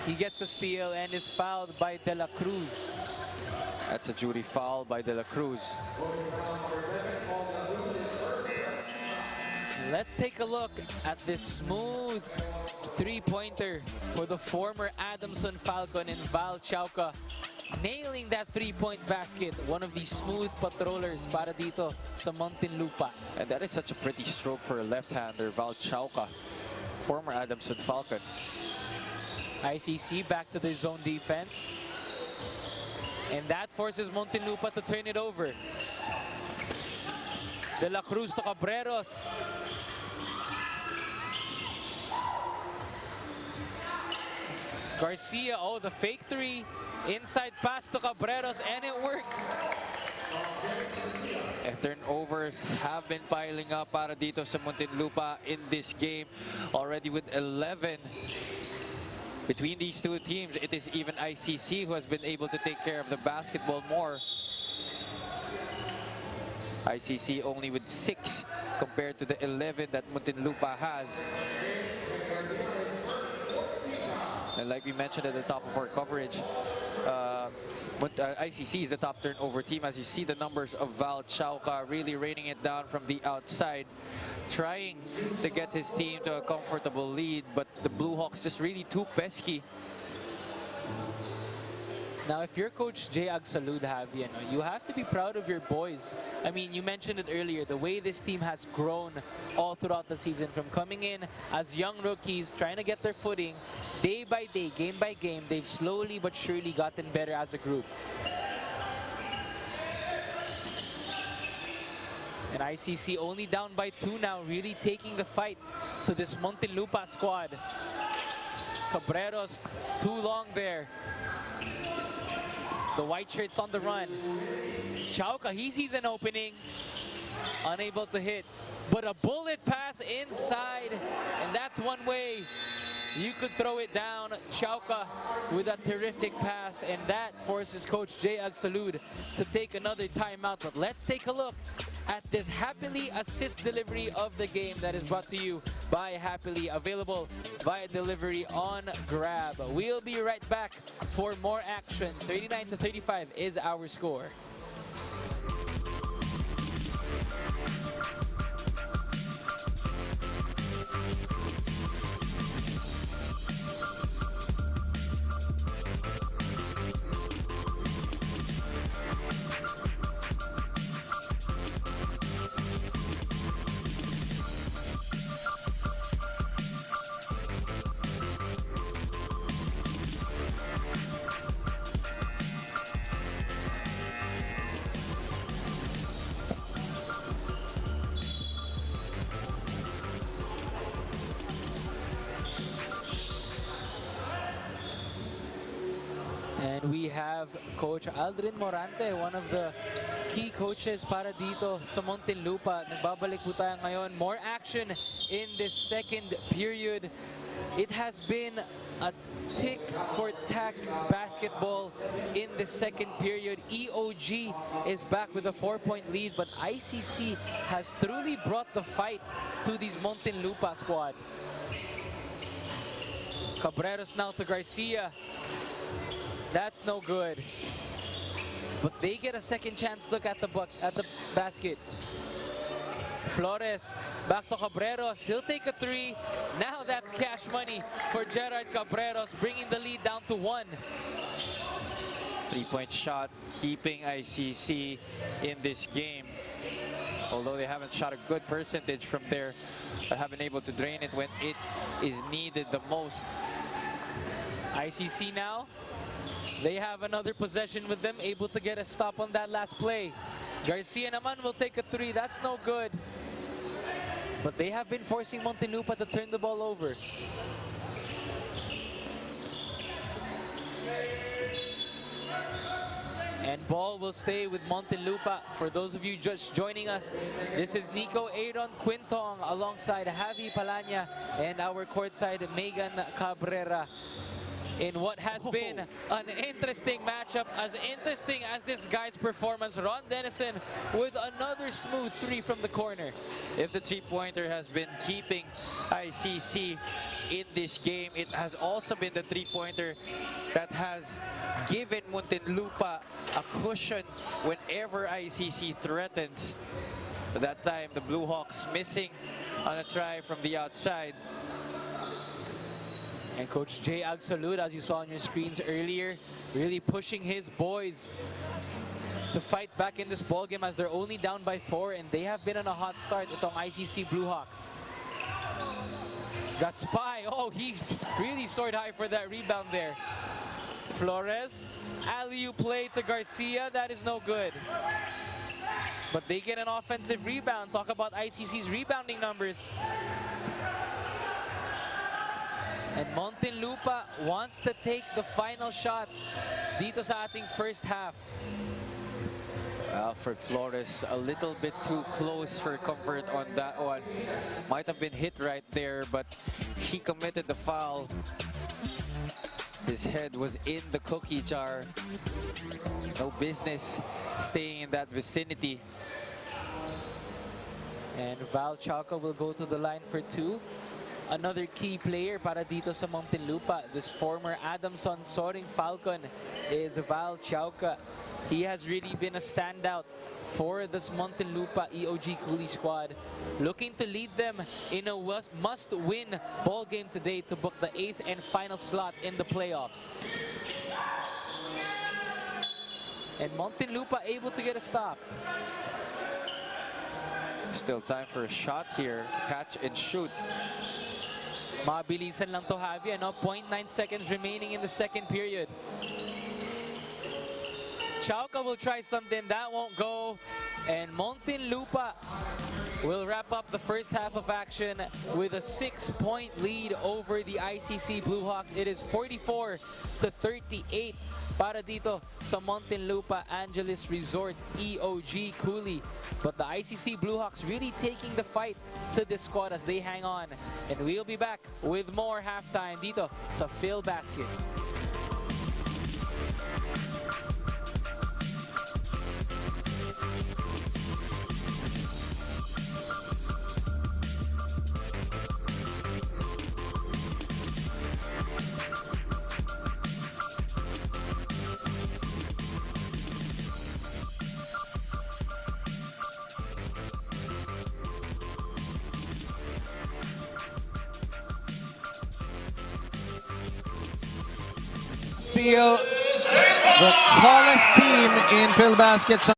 Speaker 5: He gets a steal and is fouled by De La Cruz.
Speaker 6: That's a Judy foul by De La Cruz.
Speaker 5: Let's take a look at this smooth three-pointer for the former Adamson Falcon and Valchauca. Nailing that three-point basket. One of these smooth patrollers para dito sa Muntinlupa.
Speaker 6: And that is such a pretty stroke for a left-hander, Valchauca, former Adamson Falcon.
Speaker 5: ICC back to their zone defense. And that forces Muntinlupa to turn it over. De La Cruz to Cabreros. Garcia, oh, the fake 3. Inside pass to Cabreros, and it works.
Speaker 6: And turnovers have been piling up para dito sa Muntinlupa in this game. Already with 11. Between these two teams, it is even ICC who has been able to take care of the basketball more. ICC only with 6 compared to the 11 that Muntinlupa has. And like we mentioned at the top of our coverage, ICC is the top turnover team. As you see the numbers of Valchauca really raining it down from the outside, trying to get his team to a comfortable lead, but the Bluehawks just really too pesky.
Speaker 5: Now, if you're Coach EOG Salud, Javi, you have to be proud of your boys. I mean, you mentioned it earlier, the way this team has grown all throughout the season, from coming in as young rookies, trying to get their footing, day by day, game by game, they've slowly but surely gotten better as a group. And ICC only down by 2 now, really taking the fight to this Muntinlupa squad. Cabreros, too long there. The white shirts on the run. Chauca, he sees an opening. Unable to hit. But a bullet pass inside. And that's one way you could throw it down. Chauca with a terrific pass. And that forces Coach EOG Salud to take another timeout. But let's take a look at this Happily assist delivery of the game that is brought to you by Happily, available via delivery on Grab. We'll be right back for more action. 39-35 is our score. And we have Coach Aldrin Morante, one of the key coaches para dito sa Muntinlupa. Nagbabalik po tayo ngayon. More action in this second period. It has been a tick-for-tack basketball in the second period. EOG is back with a 4-point lead, but ICC has truly brought the fight to this Muntinlupa squad. Cabreros now to Garcia. That's no good. But they get a second chance look at the basket. Flores back to Cabreros. He'll take a 3. Now that's cash money for Gerard Cabreros, bringing the lead down to 1.
Speaker 6: 3-point shot, keeping ICC in this game. Although they haven't shot a good percentage from there, but have been able to drain it when it is needed the most.
Speaker 5: ICC now, they have another possession with them, able to get a stop on that last play. Garcia naman will take a 3. That's no good. But they have been forcing Muntinlupa to turn the ball over. And ball will stay with Muntinlupa. For those of you just joining us, this is Nico Aaron Quintong alongside Javi Palanya and our courtside Megan Cabrera. In what has been an interesting matchup, as interesting as this guy's performance. Ron Dennison with another smooth 3 from the corner.
Speaker 6: If the 3-pointer has been keeping ICC in this game, it has also been the 3-pointer that has given Muntinlupa a cushion whenever ICC threatens. At that time, the Bluehawks missing on a try from the outside.
Speaker 5: And Coach EOG Salud, as you saw on your screens earlier, really pushing his boys to fight back in this ball game as they're only down by 4, and they have been on a hot start itong ICC Bluehawks. Gaspay, oh, he really soared high for that rebound there. Flores, alley-oop play to Garcia, that is no good. But they get an offensive rebound. Talk about ICC's rebounding numbers. And Muntinlupa wants to take the final shot dito sa ating first half.
Speaker 6: Alfred Flores a little bit too close for comfort on that one. Might have been hit right there, but he committed the foul. His head was in the cookie jar. No business staying in that vicinity.
Speaker 5: And Val Chauca will go to the line for 2. Another key player para dito sa Muntinlupa, this former Adamson Soaring Falcon, is Val Chauca. He has really been a standout for this Muntinlupa EOG Cooly squad, looking to lead them in a must-win ball game today to book the 8th and final slot in the playoffs. and Muntinlupa able to get a stop.
Speaker 6: Still time for a shot here. Catch and shoot.
Speaker 5: Mabilisan lang to, Javi, ano? 0.9 seconds remaining in the second period. Chauca will try something, that won't go. And Muntinlupa will wrap up the first half of action with a 6-point lead over the ICC Bluehawks. It is 44-38 para dito sa Muntinlupa Angelis Resort, EOG Cooly. But the ICC Bluehawks really taking the fight to this squad as they hang on. And we'll be back with more halftime dito sa Filbasket.
Speaker 9: Seal, the tallest team in Filbasket.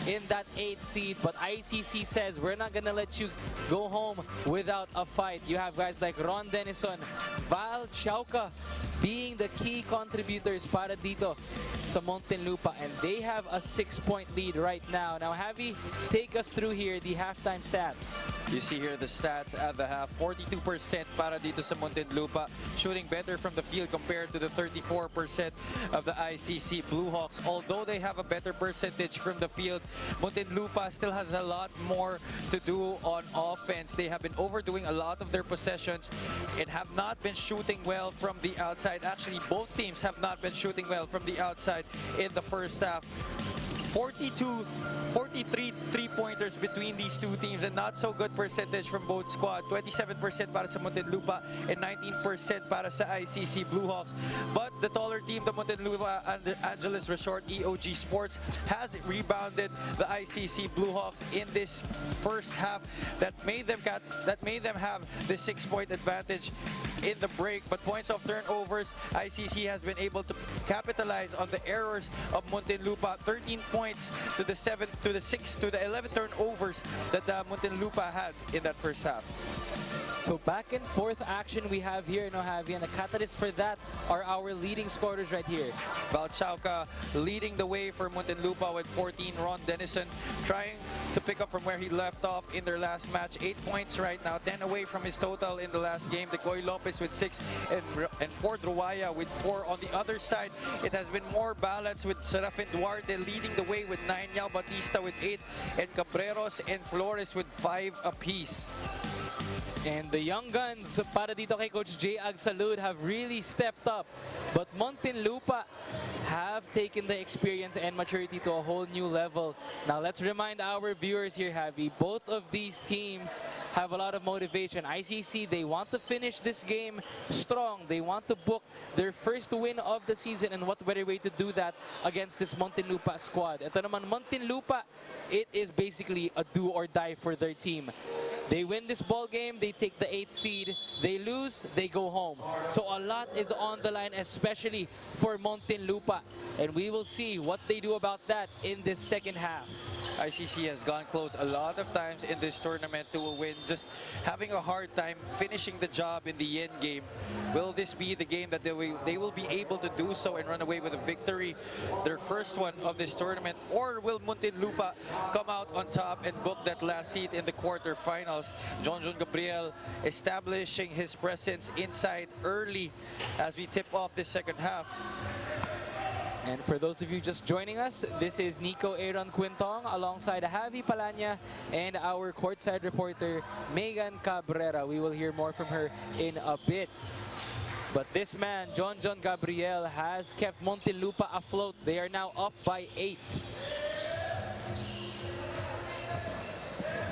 Speaker 5: in that 8th seed, but ICC says we're not gonna let you go home without a fight. You have guys like Ron Denison, Val Chauca being the key contributors para dito sa Muntinlupa, and they have a 6-point lead right now. Now, Javi, take us through here the halftime stats.
Speaker 6: You see here the stats at the half. 42% para dito sa Muntinlupa, shooting better from the field compared to the 34% of the ICC Bluehawks. Although they have a better percentage from the field, Muntinlupa still has a lot more to do on offense. They have been overdoing a lot of their possessions and have not been shooting well from the outside. Actually, both teams have not been shooting well from the outside in the first half. 43 three-pointers between these two teams, and not so good percentage from both squad. 27% para sa Muntinlupa and 19% para sa ICC Bluehawks. But the taller team, the Muntinlupa Angelis Resort EOG Sports, has rebounded the ICC Bluehawks in this first half. That made them have the 6-point advantage in the break. But points of turnovers, ICC has been able to capitalize on the errors of Muntinlupa. 13 points to the 7 to the 6 to the 11 turnovers that Muntinlupa had in that first half.
Speaker 5: So back and forth action we have here, no, Javi, and the catalyst for that are our leading scorers right here.
Speaker 6: Val Chauca leading the way for Muntinlupa with 14. Ron Denison trying to pick up from where he left off in their last match. 8 points right now, 10 away from his total in the last game. Decoy Lopez with 6 and Ford Ruaya with 4. On the other side, it has been more balanced with Serafin Duarte leading the way with 9, Yao Bautista with 8, and Cabreros and Flores with 5 apiece.
Speaker 5: And the young guns para dito kay Coach J. Agsalud have really stepped up. But Muntinlupa have taken the experience and maturity to a whole new level. Now let's remind our viewers here, Javi, both of these teams have a lot of motivation. ICC, they want to finish this game strong. They want to book their first win of the season, and what better way to do that against this Muntinlupa squad. Ito naman, Muntinlupa, it is basically a do or die for their team. They win this ball game, they take the 8th seed. They lose, they go home. So a lot is on the line, especially for Muntinlupa. And we will see what they do about that in this second half.
Speaker 6: ICC has gone close a lot of times in this tournament to a win, just having a hard time finishing the job in the end game. Will this be the game that they will be able to do so and run away with a victory, their first one of this tournament? Or will Muntinlupa come out on top and book that last seat in the quarterfinals? John Gabriel establishing his presence inside early as we tip off this second half.
Speaker 5: And for those of you just joining us, this is Nico Aaron Quintong alongside Javi Palanya and our courtside reporter, Megan Cabrera. We will hear more from her in a bit. But this man, John Gabriel, has kept Muntinlupa afloat. They are now up by 8.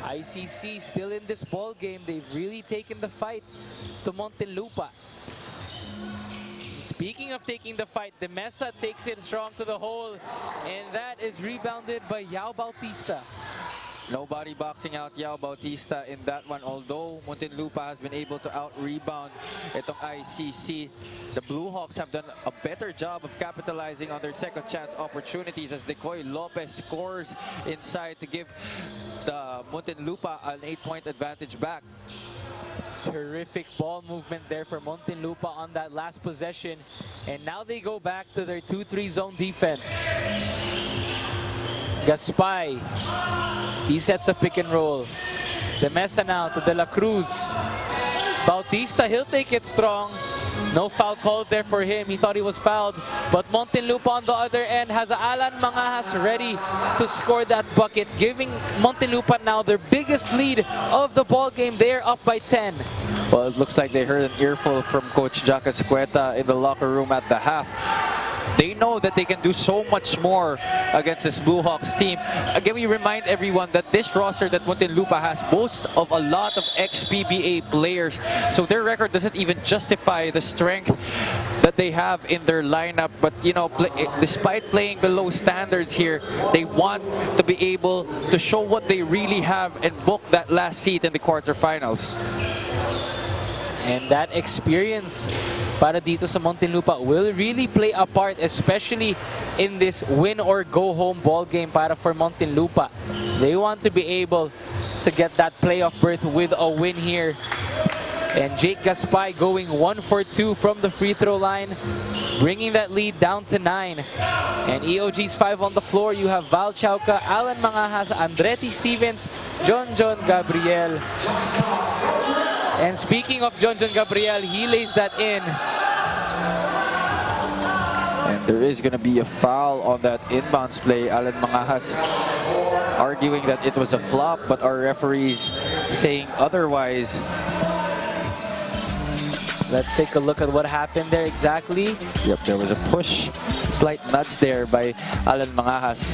Speaker 5: ICC still in this ball game. They've really taken the fight to Muntinlupa. Speaking of taking the fight, the Mesa takes it strong to the hole, and that is rebounded by Yao Bautista.
Speaker 6: Nobody boxing out Yao Bautista in that one, although Muntinlupa has been able to out-rebound itong ICC. The Bluehawks have done a better job of capitalizing on their second chance opportunities as Decoy Lopez scores inside to give the Muntinlupa an 8-point advantage back.
Speaker 5: Terrific ball movement there for Muntinlupa on that last possession. And now they go back to their 2-3 zone defense. Gaspay, he sets a pick and roll. De Mesa now to De La Cruz. Bautista, he'll take it strong. No foul called there for him. He thought he was fouled. But Muntinlupa on the other end has Alan Mangahas ready to score that bucket, giving Muntinlupa now their biggest lead of the ball game. They're up by 10.
Speaker 6: Well, it looks like they heard an earful from Coach Jack Escueta in the locker room at the half. They know that they can do so much more against this Bluehawks team. Again, we remind everyone that this roster that Muntinlupa has boasts of a lot of ex-PBA players. So their record doesn't even justify the strength that they have in their lineup. But, you know, despite playing below standards here, they want to be able to show what they really have and book that last seat in the quarterfinals.
Speaker 5: And that experience para dito sa Muntinlupa will really play a part, especially in this win or go home ball game para for Muntinlupa. They want to be able to get that playoff berth with a win here. And Jake Gaspay going 1 for 2 from the free throw line, bringing that lead down to 9. And EOG's 5 on the floor. You have Val Chauca, Alan Mangajas, Andretti Stevens, John Gabriel. And speaking of John Gabriel, he lays that in.
Speaker 6: And there is going to be a foul on that inbounds play. Alan Mangajas arguing that it was a flop, but our referees saying otherwise.
Speaker 5: Let's take a look at what happened there exactly.
Speaker 6: Yep, there was a push, slight nudge there by Alan Mangajas.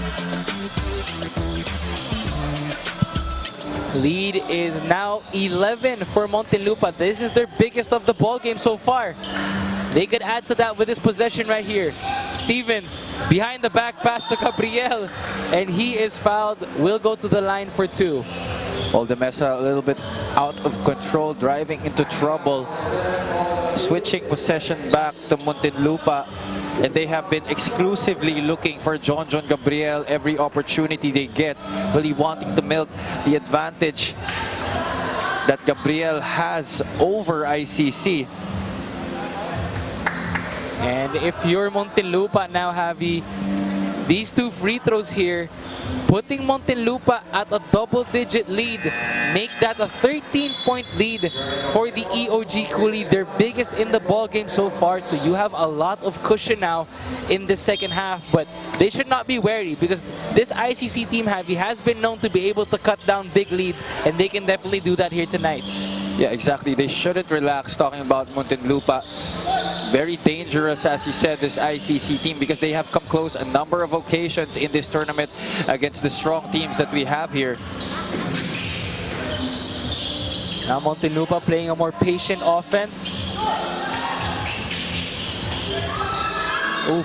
Speaker 5: Lead is now 11 for Muntinlupa. This is their biggest of the ball game so far. They could add to that with this possession right here. Stevens behind the back pass to Gabriel, and he is fouled. Will go to the line for 2.
Speaker 6: Oldemesa a little bit out of control, driving into trouble. Switching possession back to Muntinlupa, and they have been exclusively looking for John Gabriel every opportunity they get, really wanting to milk the advantage that Gabriel has over ICC.
Speaker 5: And if you're Muntinlupa now, Javi, these 2 free throws here, putting Muntinlupa at a double-digit lead, make that a 13-point lead for the EOG Cooly, their biggest in the ball game so far. So you have a lot of cushion now in the second half, but they should not be wary because this ICC team, Javi, has been known to be able to cut down big leads, and they can definitely do that here tonight.
Speaker 6: Yeah, exactly. They shouldn't relax. Talking about Muntinlupa, very dangerous, as you said, this ICC team, because they have come close a number of occasions in this tournament against the strong teams that we have here.
Speaker 5: Now Muntinlupa playing a more patient offense.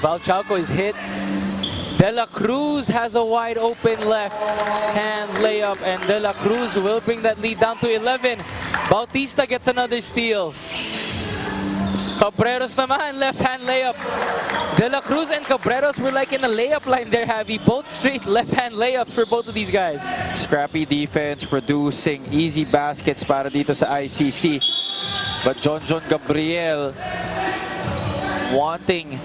Speaker 5: Val Chauco is hit. De La Cruz has a wide open left hand layup, and De La Cruz will bring that lead down to 11. Bautista gets another steal. Cabreros naman, left-hand layup. De La Cruz and Cabreros were like in a layup line there, Javi. Both straight left-hand layups for both of these guys.
Speaker 6: Scrappy defense, producing easy baskets para dito sa ICC. But John Gabriel wanting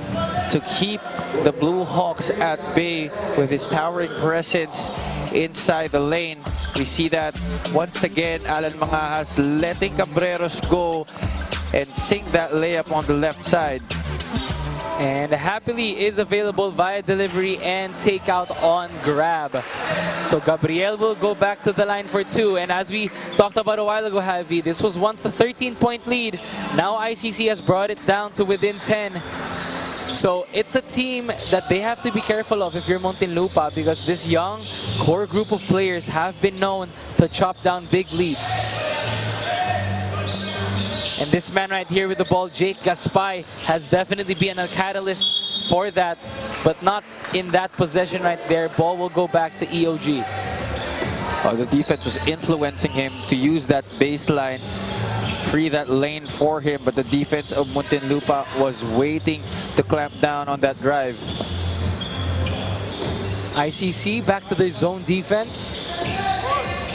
Speaker 6: to keep the Bluehawks at bay with his towering presence inside the lane. We see that once again, Alan Mangajas letting Cabreros go and sink that layup on the left side.
Speaker 5: And happily is available via delivery and takeout on grab. So Gabriel will go back to the line for 2. And as we talked about a while ago, Javi, this was once the 13-point lead. Now ICC has brought it down to within 10. So it's a team that they have to be careful of if you're Muntinlupa, because this young core group of players have been known to chop down big leads. And this man right here with the ball, Jake Gaspay, has definitely been a catalyst for that, but not in that possession right there. Ball will go back to EOG.
Speaker 6: The defense was influencing him to use that baseline, free that lane for him, but the defense of Muntinlupa was waiting to clamp down on that drive.
Speaker 5: ICC back to their zone defense.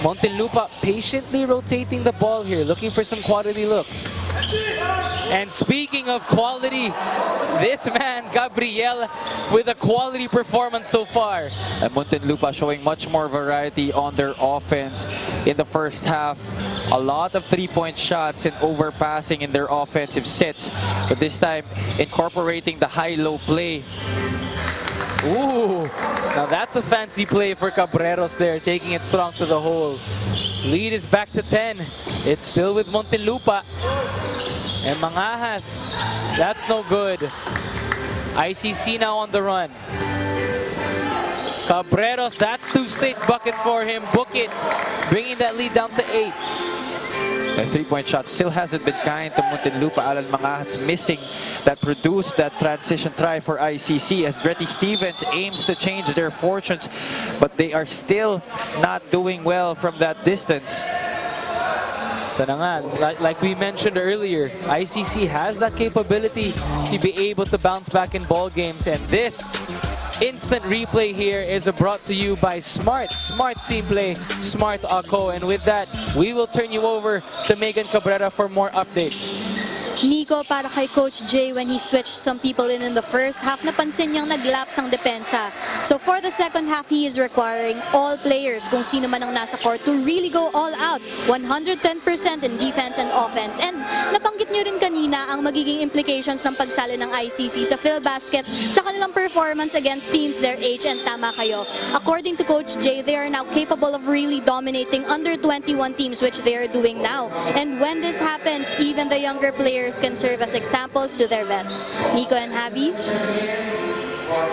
Speaker 5: Muntinlupa patiently rotating the ball here, looking for some quality looks. And speaking of quality, this man, Gabriel, with a quality performance so far.
Speaker 6: And Muntinlupa showing much more variety on their offense in the first half. A lot of three-point shots and overpassing in their offensive sets, but this time incorporating the high-low play.
Speaker 5: Ooh, now that's a fancy play for Cabreros there, taking it strong to the hole. Lead is back to 10. It's still with Muntinlupa. And Mangajas, that's no good. ICC now on the run. Cabreros, that's 2 straight buckets for him. Book it, bringing that lead down to 8.
Speaker 6: The three-point shot still hasn't been kind to Muntinlupa. Alan Mangajas missing that produced that transition try for ICC as Andretti Stevens aims to change their fortunes, but they are still not doing well from that distance.
Speaker 5: Ito na nga, like we mentioned earlier, ICC has that capability to be able to bounce back in ball games, and this instant replay here is brought to you by Smart Simple, Smart Ako. And with that, we will turn you over to Megan Cabrera for more updates.
Speaker 4: Nico, para kay Coach Jay, when he switched some people in the first half, napansin niyang naglaps ang depensa. So for the second half, he is requiring all players, kung sino man ang nasa court, to really go all out, 110% in defense and offense. And nabanggit niyo rin kanina ang magiging implications ng pagsali ng ICC sa Filbasket sa kanilang performance against teams their age, and tama kayo. According to Coach Jay, they are now capable of really dominating under 21 teams, which they are doing now. And when this happens, even the younger players can serve as examples to their vets. Nico and Javi.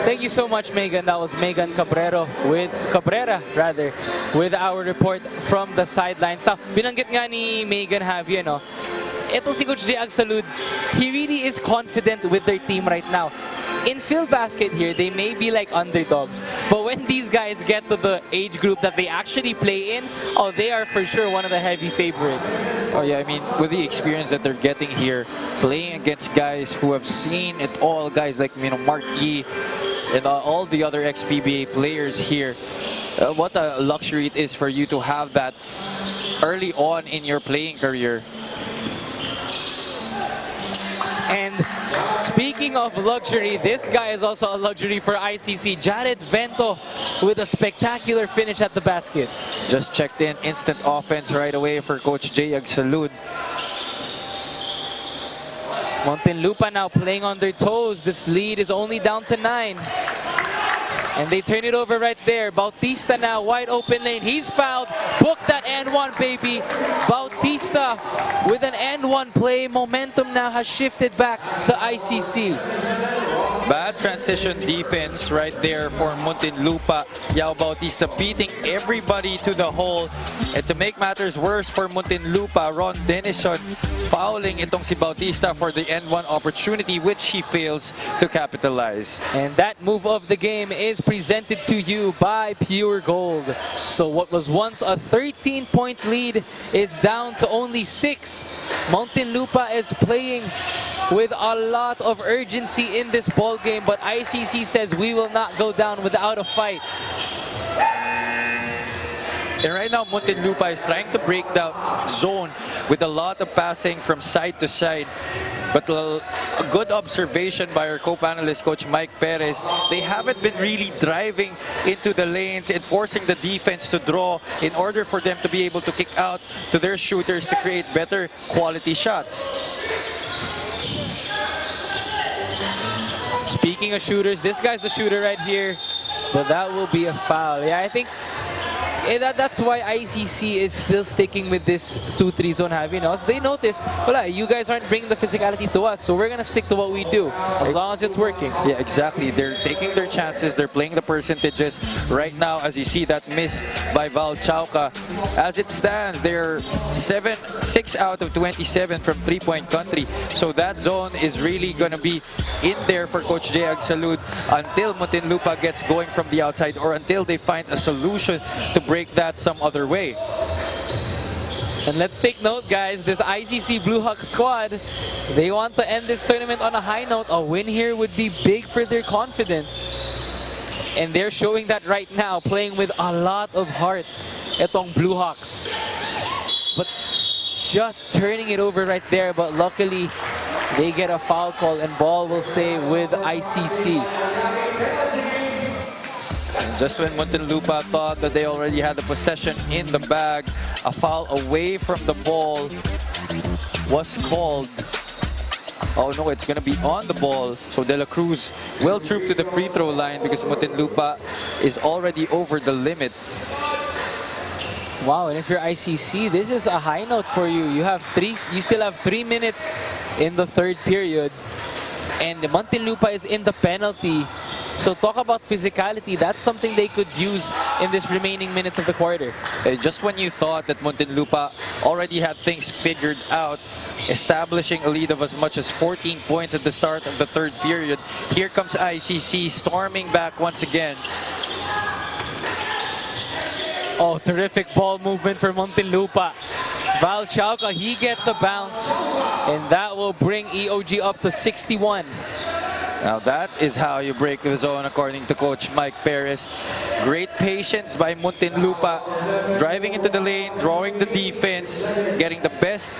Speaker 5: Thank you so much, Megan. That was Megan Cabrera with our report from the sidelines. Now, binanggit nga ni Megan, Javi, no? Ito si Coach Jay Agsalud, he really is confident with their team right now. In Filbasket here, they may be like underdogs, but when these guys get to the age group that they actually play in, oh, they are for sure one of the heavy favorites.
Speaker 6: Oh yeah, I mean, with the experience that they're getting here, playing against guys who have seen it all, guys like, you know, Mark Yee and all the other ex-PBA players here, what a luxury it is for you to have that early on in your playing career.
Speaker 5: And speaking of luxury, this guy is also a luxury for ICC. Jared Vento with a spectacular finish at the basket.
Speaker 6: Just checked in, instant offense right away for Coach Jay Agsalud.
Speaker 5: Muntinlupa now playing on their toes. This lead is only down to 9. And they turn it over right there. Bautista now, wide open lane. He's fouled. Book that and one, baby. Bautista with an and one play. Momentum now has shifted back to ICC.
Speaker 6: Bad transition defense right there for Muntinlupa. Yao Bautista beating everybody to the hole. And to make matters worse for Muntinlupa, Ron Denison fouling itong si Bautista for the N1 opportunity, which he fails to capitalize.
Speaker 5: And that move of the game is presented to you by Puregold. So what was once a 13-point lead is down to only 6. Muntinlupa is playing with a lot of urgency in this ball game, but ICC says we will not go down without a fight.
Speaker 6: And right now, Muntinlupa is trying to break that zone with a lot of passing from side to side. But a good observation by our co-panelist, Coach Mike Perez. They haven't been really driving into the lanes and forcing the defense to draw in order for them to be able to kick out to their shooters to create better quality shots.
Speaker 5: Speaking of shooters, this guy's a shooter right here. So that will be a foul. Yeah, I think that's why ICC is still sticking with this 2-3 zone having us. They notice, wala, you guys aren't bringing the physicality to us, so we're gonna stick to what we do as long as it's working.
Speaker 6: Yeah, exactly. They're taking their chances. They're playing the percentages. Right now, as you see that miss by Val Chauca, as it stands, they're 6 out of 27 from three-point country. So that zone is really gonna be in there for Coach Jay Agsalud until Muntinlupa gets going from the outside, or until they find a solution to break that some other way.
Speaker 5: And let's take note, guys, this ICC Bluehawks squad, they want to end this tournament on a high note. A win here would be big for their confidence. And they're showing that right now, playing with a lot of heart, etong Bluehawks. But just turning it over right there, but luckily they get a foul call and ball will stay with ICC.
Speaker 6: Just when Muntinlupa thought that they already had the possession in the bag, a foul away from the ball was called. Oh no, it's going to be on the ball. So De La Cruz will troop to the free throw line because Muntinlupa is already over the limit.
Speaker 5: Wow, and if you're ICC, this is a high note for you. You still have 3 minutes in the third period. And Muntinlupa is in the penalty. So talk about physicality. That's something they could use in this remaining minutes of the quarter.
Speaker 6: Just when you thought that Muntinlupa already had things figured out, establishing a lead of as much as 14 points at the start of the third period, here comes ICC storming back once again.
Speaker 5: Oh, terrific ball movement for Muntinlupa. Val Chauca, he gets a bounce, and that will bring EOG up to 61.
Speaker 6: Now that is how you break the zone according to Coach Mike Perez. Great patience by Muntinlupa, driving into the lane, drawing the defense, getting the best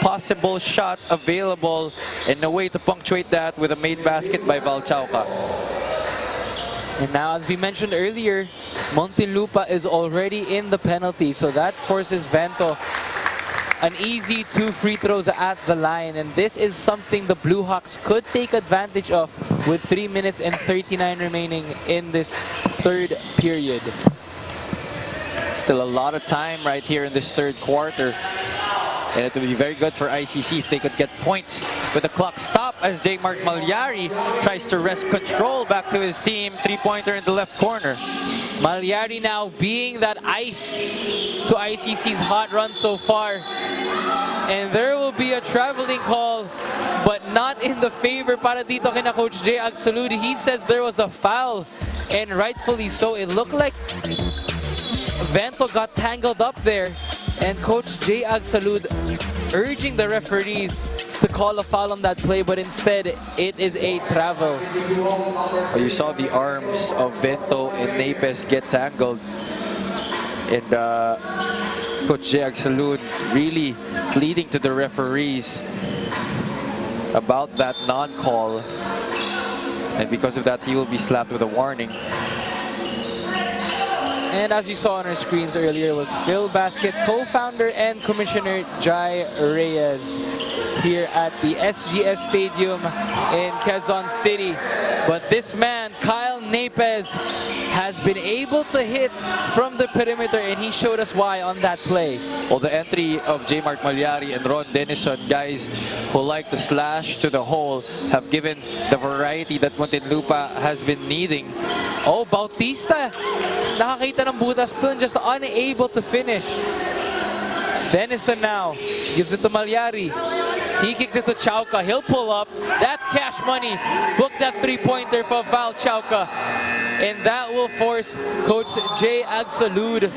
Speaker 6: possible shot available, and a way to punctuate that with a made basket by Val Chauca.
Speaker 5: And now, as we mentioned earlier, Muntinlupa is already in the penalty, so that forces Vento an easy 2 free throws at the line, and this is something the Bluehawks could take advantage of with 3 minutes and 39 remaining in this third period.
Speaker 6: Still a lot of time right here in this third quarter. And it would be very good for ICC if they could get points with the clock stop as J. Mark Malyari tries to wrest control back to his team. 3-pointer in the left corner.
Speaker 5: Malyari now being that ice to ICC's hot run so far. And there will be a traveling call, but not in the favor para dito kina Coach J. Agsalud. He says there was a foul, and rightfully so. It looked like Vento got tangled up there, and Coach J. Agsalud urging the referees to call a foul on that play, but instead it is a travel.
Speaker 6: You saw the arms of Vento and Napes get tangled, and Coach J. Agsalud really pleading to the referees about that non-call, and because of that he will be slapped with a warning.
Speaker 5: And as you saw on our screens earlier was Filbasket co-founder and Commissioner Jai Reyes here at the SGS Stadium in Quezon City. But this man, Kyle Napes, has been able to hit from the perimeter, and he showed us why on that play.
Speaker 6: Well, the entry of J. Mark Malyari and Ron Denison, guys who like to slash to the hole, have given the variety that Muntinlupa has been needing.
Speaker 5: Oh, Bautista! Nakakita ng butas dun, just unable to finish. Denison now gives it to Malyari. He kicks it to Chauca. He'll pull up. That's cash money. Book that 3-pointer for Val Chauca. And that will force Coach J. Agsalud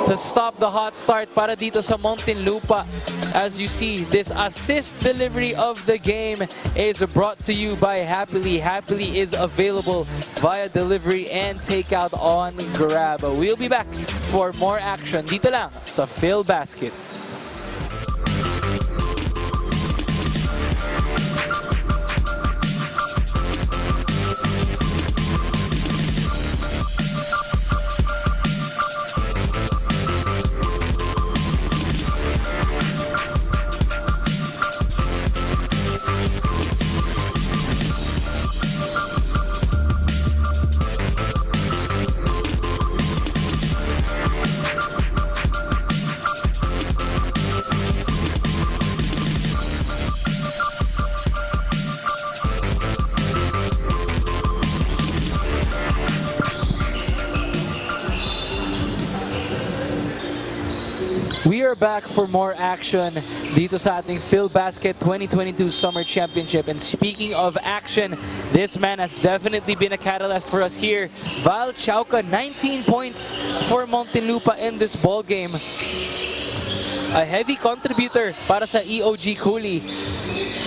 Speaker 5: to stop the hot start para dito sa Muntinlupa. As you see, this assist delivery of the game is brought to you by Happily. Happily is available via delivery and takeout on Grab. We'll be back for more action dito lang sa Filbasket. We are back for more action dito sa ating Filbasket 2022 Summer Championship. And speaking of action, this man has definitely been a catalyst for us here. Val Chauca, 19 points for Muntinlupa in this ball game. A heavy contributor para sa EOG Cooly.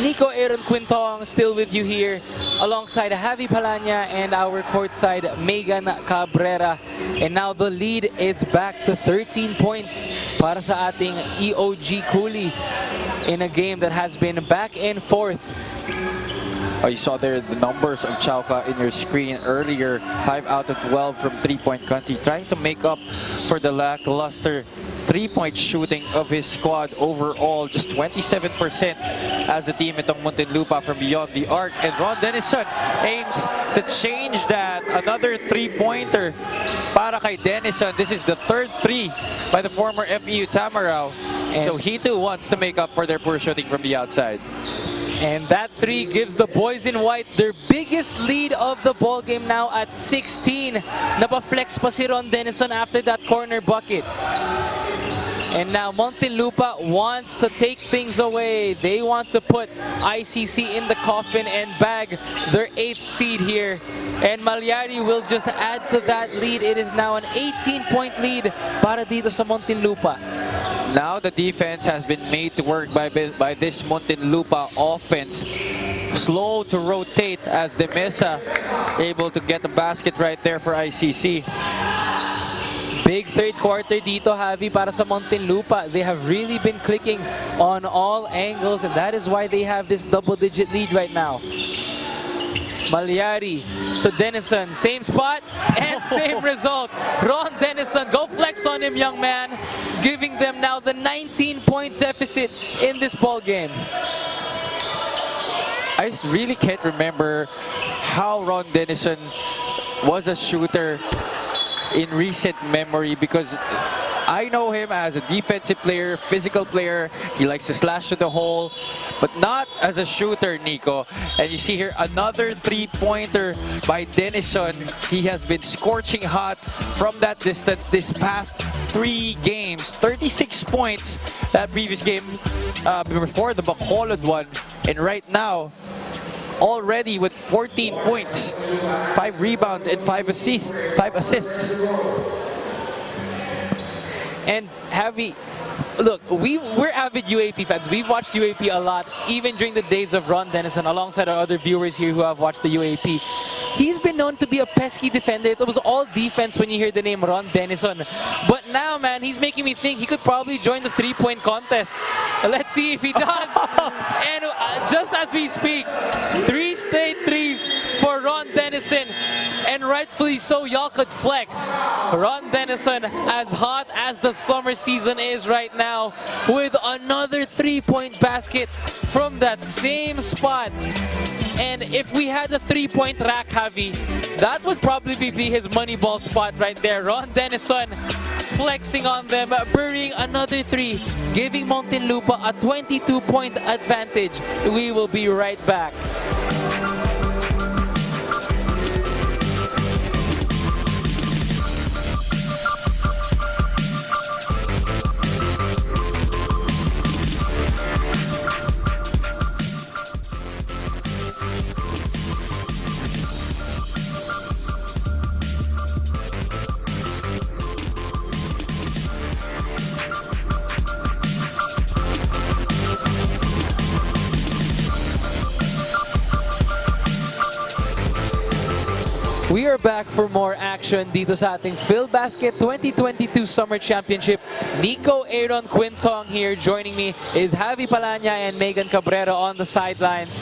Speaker 5: Nico Aaron Quintong still with you here alongside Javi Palanya and our courtside Megan Cabrera. And now the lead is back to 13 points para sa ating EOG Cooly in a game that has been back and forth.
Speaker 6: You saw there the numbers of Chauca in your screen earlier. 5 out of 12 from 3-point country, trying to make up for the lackluster 3-point shooting of his squad overall. Just 27% as a team itong Muntinlupa from beyond the arc. And Ron Denison aims to change that. Another 3-pointer para kay Denison. This is the third 3 by the former FEU Tamarao. And so he too wants to make up for their poor shooting from the outside.
Speaker 5: And that 3 gives the boys in white their biggest lead of the ball game now at 16. Napa-flex pa si Ron Denison after that corner bucket. And now Muntinlupa wants to take things away. They want to put ICC in the coffin and bag their 8th seed here. And Malyari will just add to that lead. It is now an 18-point lead para dito sa Muntinlupa.
Speaker 6: Now the defense has been made to work by this Muntinlupa offense. Slow to rotate as the Mesa able to get the basket right there for ICC.
Speaker 5: Big third quarter dito, Javi, para sa Muntinlupa. They have really been clicking on all angles, and that is why they have this double-digit lead right now. Malyari to Denison, same spot and same result. Ron Denison, go flex on him, young man, giving them now the 19-point deficit in this ball game.
Speaker 6: I really can't remember how Ron Denison was a shooter in recent memory, because I know him as a defensive player, physical player. He likes to slash to the hole, but not as a shooter, Nico. And you see here another three-pointer by Denison. He has been scorching hot from that distance this past 3 games. 36 points that previous game before the Bacolod one. And right now, already with 14 points, 5 rebounds, and 5 assists.
Speaker 5: And Javi, look, we're avid UAP fans. We've watched UAP a lot, even during the days of Ron Denison, alongside our other viewers here who have watched the UAP. He's been known to be a pesky defender. It was all defense when you hear the name Ron Denison. But now, man, he's making me think he could probably join the three-point contest. Let's see if he does. And just as we speak, 3 straight threes for Ron Denison. And rightfully so, y'all could flex. Ron Denison, as hot as the summer season is right now, with another 3-point basket from that same spot. And if we had a 3-point rack, Javi, that would probably be his money ball spot right there. Ron Denison flexing on them, burying another 3, giving Muntinlupa a 22-point advantage. We will be right back. We are back for more action dito sa ating Filbasket 2022 Summer Championship. Nico Aaron Quintong here. Joining me is Javi Palanya and Megan Cabrera on the sidelines.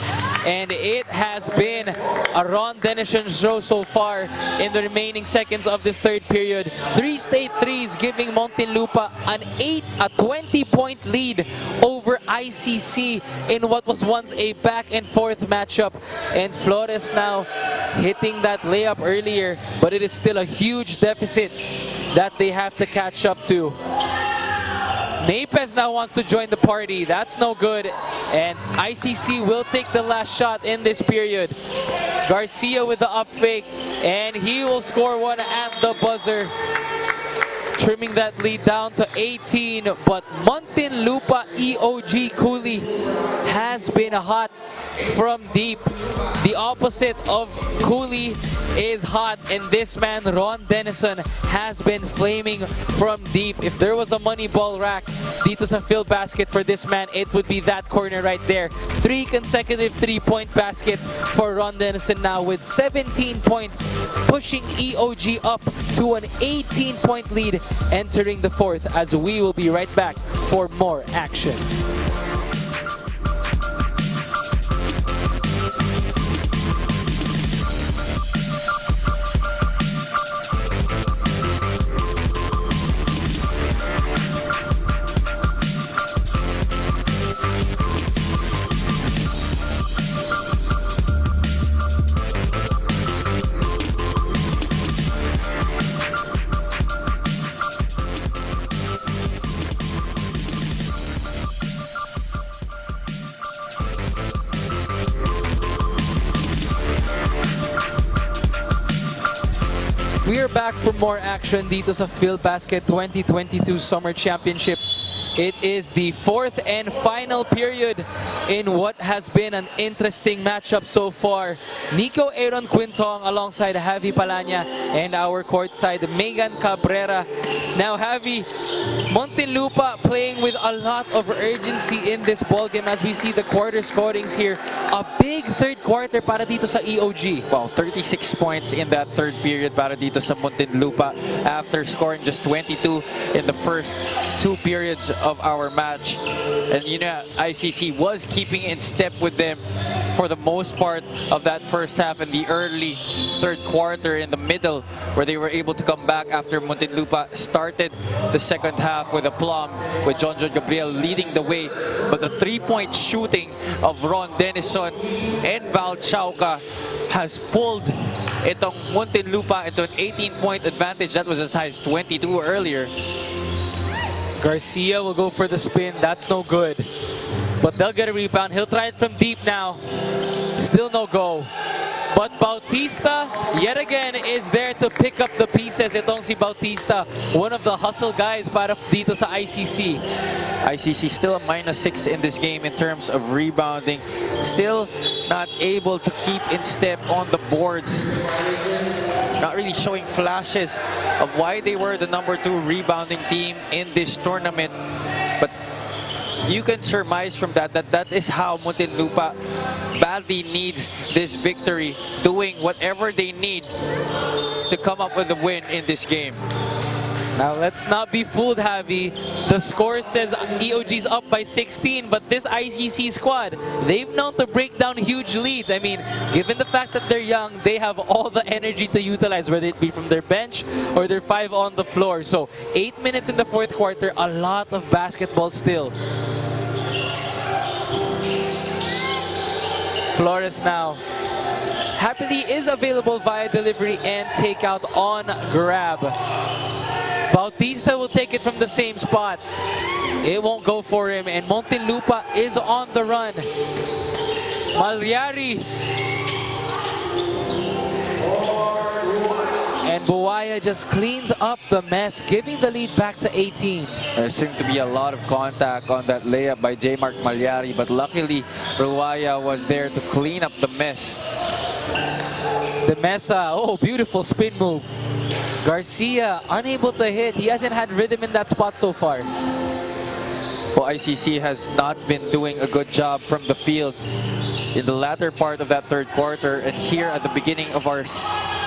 Speaker 5: And it has been a Ron Denison show so far in the remaining seconds of this third period. 3 straight threes, giving Muntinlupa a 20-point lead over ICC in what was once a back and forth matchup. And Flores now hitting that layup earlier, but it is still a huge deficit that they have to catch up to. Napes now wants to join the party. That's no good. And ICC will take the last shot in this period. Garcia with the up fake, and he will score one at the buzzer, trimming that lead down to 18. But Muntinlupa EOG Cooly has been hot from deep. The opposite of Cooly is hot, and this man Ron Denison has been flaming from deep. If there was a money ball rack dito sa Filbasket for this man, it would be that corner right there. 3 consecutive 3-point baskets for Ron Denison now with 17 points, pushing EOG up to an 18-point lead entering the fourth, as we will be right back for more action. We are back for more action dito sa Filbasket 2022 Summer Championship. It is the 4th and final period in what has been an interesting matchup so far. Nico Aaron Quintong alongside Javi Palanya and our courtside Megan Cabrera. Now, Javi, Muntinlupa playing with a lot of urgency in this ball game as we see the quarter scorings here. A big third quarter para dito sa EOG.
Speaker 6: Well, 36 points in that third period para dito sa Muntinlupa after scoring just 22 in the first 2 periods of our match. And you know, ICC was keeping in step with them for the most part of that first half and the early third quarter in the middle, where they were able to come back after Muntinlupa started the second half with aplomb, with John Gabriel leading the way. But the three-point shooting of Ron Denison and Val Chauca has pulled itong Muntinlupa into an 18-point advantage. That was as high as 22 earlier.
Speaker 5: Garcia will go for the spin. That's no good. But they'll get a rebound. He'll try it from deep now. Still no go. But Bautista, yet again, is there to pick up the pieces. Itong si Bautista, one of the hustle guys para dito sa ICC.
Speaker 6: ICC still a -6 in this game in terms of rebounding. Still not able to keep in step on the boards. Not really showing flashes of why they were the #2 rebounding team in this tournament. But you can surmise from that that is how Muntinlupa badly needs this victory, doing whatever they need to come up with a win in this game.
Speaker 5: Now let's not be fooled, Javi. The score says EOG's up by 16, but this ICC squad, they've known to break down huge leads. I mean, given the fact that they're young, they have all the energy to utilize, whether it be from their bench or their 5 on the floor. So 8 minutes in the fourth quarter, a lot of basketball still. Flores now happily is available via delivery and takeout on grab. Bautista will take it from the same spot. It won't go for him, and Muntinlupa is on the run. Malyari. And Buaya just cleans up the mess, giving the lead back to 18.
Speaker 6: There seemed to be a lot of contact on that layup by J. Mark Malyari, but luckily Buaya was there to clean up the mess.
Speaker 5: The Mesa, oh, beautiful spin move. Garcia unable to hit. He hasn't had rhythm in that spot so far.
Speaker 6: Well, ICC has not been doing a good job from the field in the latter part of that third quarter, and here at the beginning of our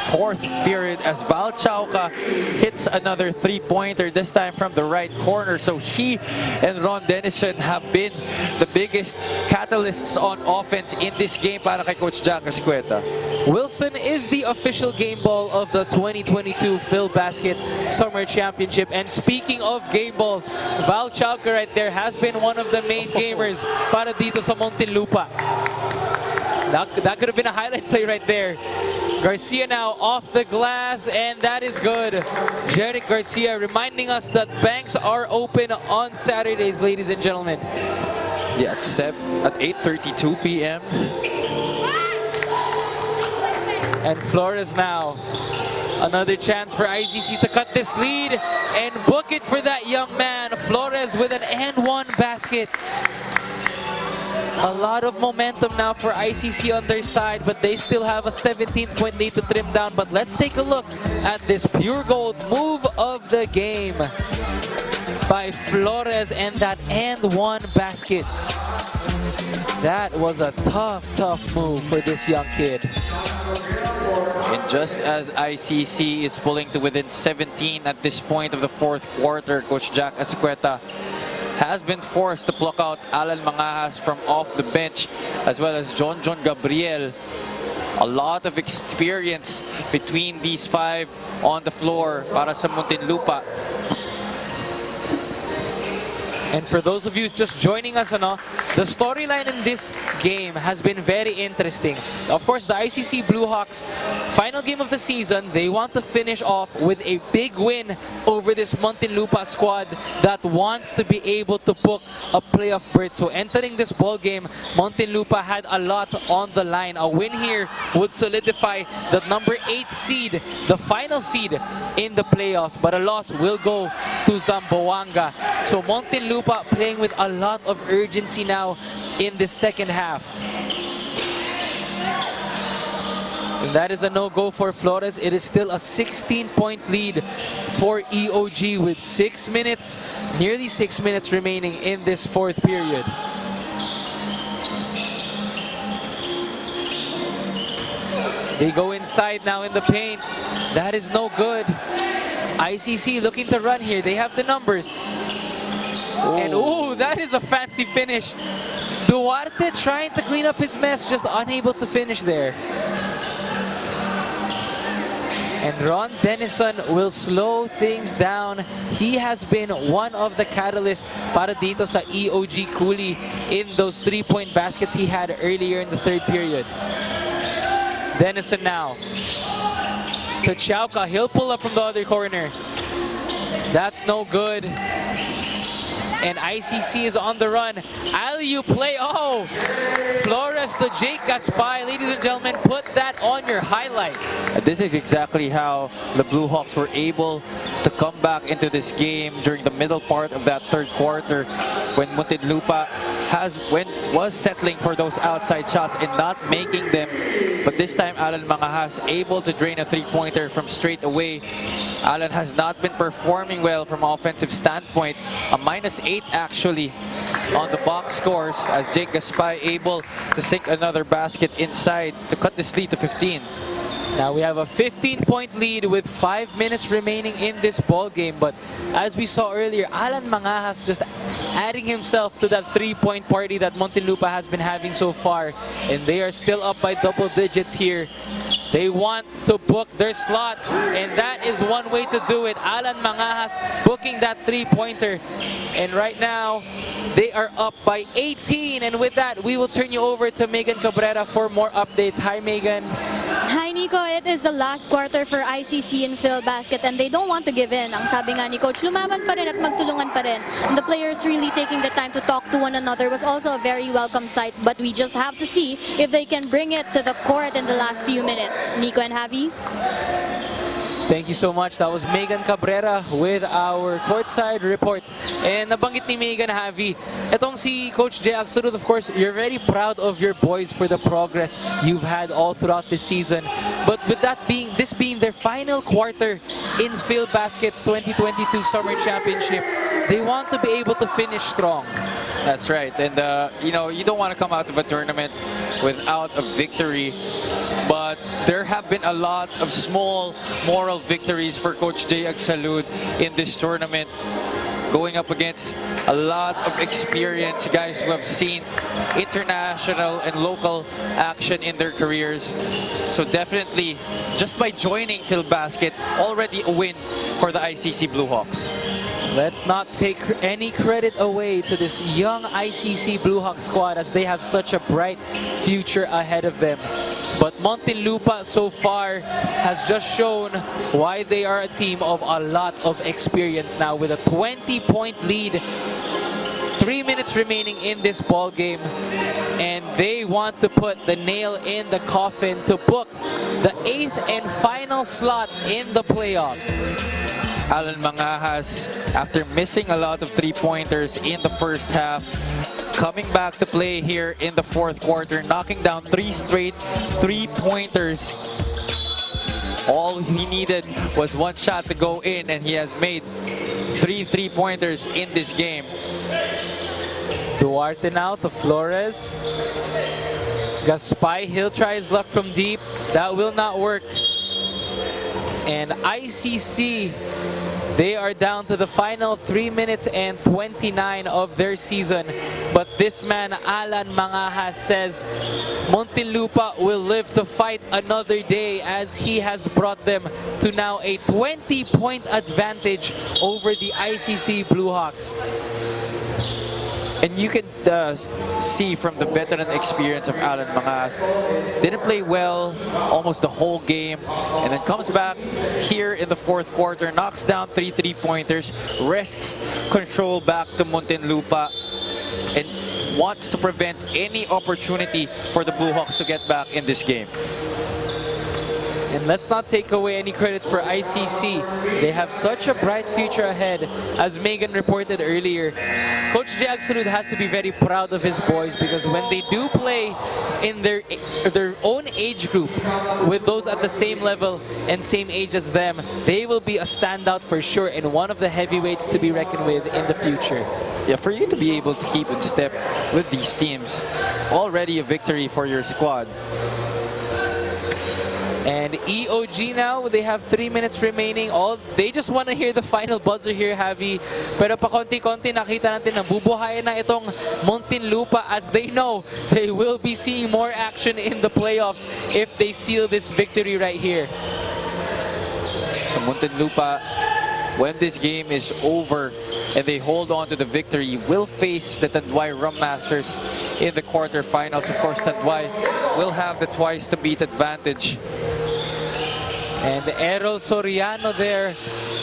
Speaker 6: fourth period as Val Chauca hits another three-pointer, this time from the right corner. So he and Ron Denison have been the biggest catalysts on offense in this game para kay Coach Jack Escueta.
Speaker 5: Wilson is the official game ball of the 2022 Filbasket Summer Championship. And speaking of game balls, Val Chauca right there has been one of the main gamers para dito sa Muntinlupa. That could have been a highlight play right there. Garcia now off the glass, and that is good. Jerick Garcia reminding us that banks are open on Saturdays, ladies and gentlemen.
Speaker 6: Yeah, at 8:32 p.m.
Speaker 5: And Flores now. Another chance for ICC to cut this lead and book it for that young man. Flores with an and-one basket. A lot of momentum now for ICC on their side, but they still have a 17-point lead to trim down. But let's take a look at this Puregold move of the game by Flores and that and-one basket. That was a tough move for this young kid.
Speaker 6: And just as ICC is pulling to within 17 at this point of the fourth quarter, Coach Jack Escueta has been forced to pluck out Alan Mangajas from off the bench, as well as John Gabriel. A lot of experience between these 5 on the floor para sa Muntinlupa.
Speaker 5: And for those of you just joining us, the storyline in this game has been very interesting. Of course, the ICC Bluehawks, final game of the season, they want to finish off with a big win over this Muntinlupa squad that wants to be able to book a playoff berth. So entering this ball game, Muntinlupa had a lot on the line. A win here would solidify the number 8 seed, the final seed in the playoffs. But a loss will go to Zamboanga. So Muntinlupa playing with a lot of urgency now in the second half. And that is a no-go for Flores. It is still a 16-point lead for EOG with 6 minutes, nearly 6 minutes remaining in this fourth period. They go inside now in the paint. That is no good. ICC looking to run here. They have the numbers. And ooh, that is a fancy finish. Duarte trying to clean up his mess, just unable to finish there. And Ron Denison will slow things down. He has been one of the catalysts para dito sa EOG Cooly in those 3-point baskets he had earlier in the third period. Denison now to Chauka. He'll pull up from the other corner. That's no good. And ICC is on the run. Alley-oop play. Oh! Flores to Jake Gaspay. Ladies and gentlemen, put that on your highlight.
Speaker 6: This is exactly how the Bluehawks were able to come back into this game during the middle part of that third quarter when Muntinlupa was settling for those outside shots and not making them. But this time, Alan Mangahas able to drain a three-pointer from straight away. Alan has not been performing well from offensive standpoint. A -8 actually on the box scores as Jake Gaspay able to sink another basket inside to cut this lead to 15.
Speaker 5: Now we have a 15-point lead with 5 minutes remaining in this ball game. But as we saw earlier, Alan Mangahas just adding himself to that 3-point party that Muntinlupa has been having so far. And they are still up by double digits here. They want to book their slot, and that is one way to do it. Alan Mangahas booking that 3-pointer. And right now, they are up by 18. And with that, we will turn you over to Megan Cabrera for more updates. Hi, Megan.
Speaker 4: Hi, Nico. It is the last quarter for ICC in Filbasket, and they don't want to give in. Ang sabi nga ni Coach, lumaban pa rin at magtulungan pa rin. And the players really taking the time to talk to one another was also a very welcome sight. But we just have to see if they can bring it to the court in the last few minutes. Nico and Javi.
Speaker 5: Thank you so much. That was Megan Cabrera with our courtside report. And nabanggit ni Megan, Javi, itong si Coach Jay Agsurud, of course, you're very proud of your boys for the progress you've had all throughout this season. But with that being, this being their final quarter in Filbasket's 2022 Summer Championship, they want to be able to finish strong.
Speaker 6: That's right. And, you know, you don't want to come out of a tournament without a victory. But there have been a lot of small moral victories for Coach Jay Agsalud in this tournament, going up against a lot of experienced guys who have seen international and local action in their careers. So definitely, just by joining Filbasket, already a win for the ICC Bluehawks.
Speaker 5: Let's not take any credit away to this young ICC Bluehawks squad as they have such a bright future ahead of them. But Muntinlupa so far has just shown why they are a team of a lot of experience now with a 20-point lead. 3 minutes remaining in this ball game, and they want to put the nail in the coffin to book the 8th and final slot in the playoffs.
Speaker 6: Alan Mangahas, after missing a lot of three-pointers in the first half, coming back to play here in the fourth quarter, knocking down 3 straight three-pointers. All he needed was one shot to go in, and he has made 3 three-pointers in this game.
Speaker 5: Duarte now to Flores. Gaspay, he'll try his luck from deep. That will not work. And ICC, they are down to the final 3 minutes and 29 of their season. But this man, Alan Mangahas, says Muntinlupa will live to fight another day as he has brought them to now a 20-point advantage over the ICC Bluehawks.
Speaker 6: And you can see from the veteran experience of Alan Mangahas, didn't play well almost the whole game, and then comes back here in the fourth quarter, knocks down 3 three-pointers, wrests control back to Muntinlupa, and wants to prevent any opportunity for the Bluehawks to get back in this game.
Speaker 5: And let's not take away any credit for ICC. They have such a bright future ahead. As Megan reported earlier, Coach Jag Salud has to be very proud of his boys, because when they do play in their own age group with those at the same level and same age as them, they will be a standout for sure and one of the heavyweights to be reckoned with in the future.
Speaker 6: Yeah, for you to be able to keep in step with these teams, already a victory for your squad.
Speaker 5: And EOG now, they have 3 minutes remaining. They just want to hear the final buzzer here, Javi. Pero pa konti-konti nakita natin na bubuhayin na itong Muntinlupa, as they know they will be seeing more action in the playoffs if they seal this victory right here.
Speaker 6: So Muntinlupa, when this game is over and they hold on to the victory, will face the Tanduay Rum Masters in the quarterfinals. Of course, Tanduay will have the twice to beat advantage.
Speaker 5: And Errol Soriano there,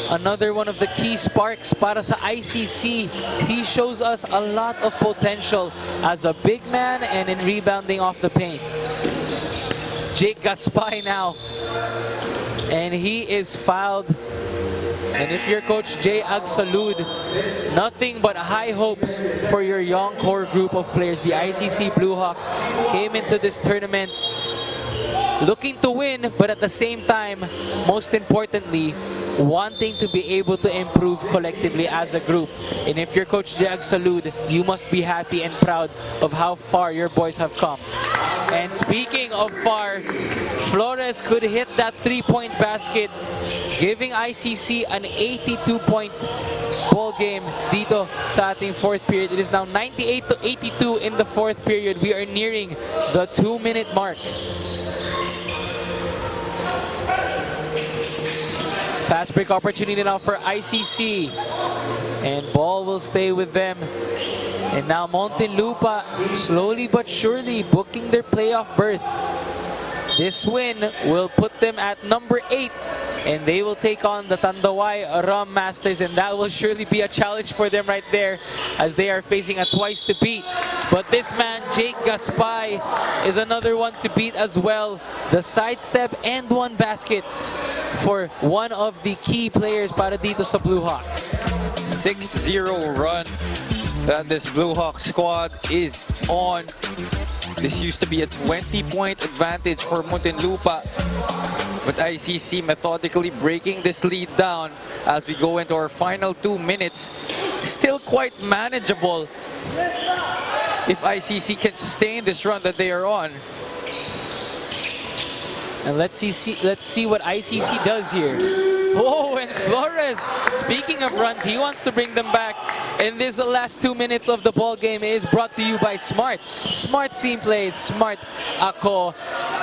Speaker 5: another one of the key sparks para sa ICC. He shows us a lot of potential as a big man and in rebounding off the paint. Jake Gaspay now, and he is fouled. And if you're Coach J.A.G. Salud, nothing but high hopes for your young core group of players. The ICC Bluehawks came into this tournament looking to win, but at the same time, most importantly, wanting to be able to improve collectively as a group. And if you're Coach J.A.G. Salud, you must be happy and proud of how far your boys have come. And speaking of far, Flores could hit that three-point basket, giving ICC an 82-point ball game dito sa ating fourth period. It is now 98-82 in the fourth period. We are nearing the 2-minute mark. Fast break opportunity now for ICC, and ball will stay with them. And now Muntinlupa, slowly but surely booking their playoff berth. This win will put them at number 8, and they will take on the Tanduay Rum Masters, and that will surely be a challenge for them right there, as they are facing a twice to beat. But this man, Jake Gaspay, is another one to beat as well. The sidestep and one basket for one of the key players para dito sa Bluehawks.
Speaker 6: 6-0 run that this Bluehawk squad is on. This used to be a 20-point advantage for Muntinlupa, but ICC methodically breaking this lead down as we go into our final 2 minutes. Still quite manageable if ICC can sustain this run that they are on.
Speaker 5: And let's see what ICC does here. Oh, and Flores, speaking of runs, he wants to bring them back. And this last 2 minutes of the ball game is brought to you by Smart. Smart Scene Plays, Smart Ako.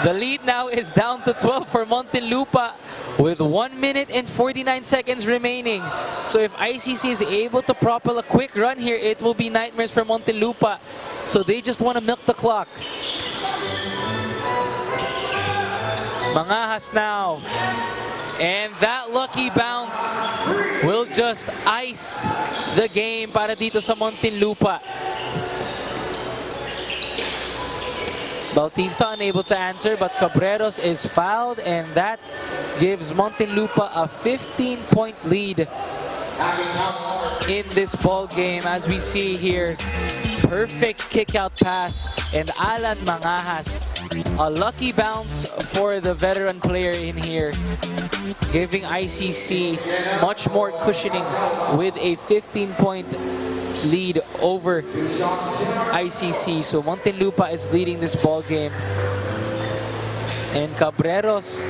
Speaker 5: The lead now is down to 12 for Muntinlupa with 1 minute and 49 seconds remaining. So if ICC is able to propel a quick run here, it will be nightmares for Muntinlupa. So they just want to milk the clock. Mangahas now, and that lucky bounce will just ice the game para dito sa Muntinlupa. Bautista unable to answer, but Cabreros is fouled, and that gives Muntinlupa a 15-point lead in this ball game. As we see here, perfect kick-out pass, and Alan Mangahas, a lucky bounce for the veteran player in here, giving ICC much more cushioning with a 15-point lead over ICC. So Muntinlupa is leading this ball game. And Cabreros,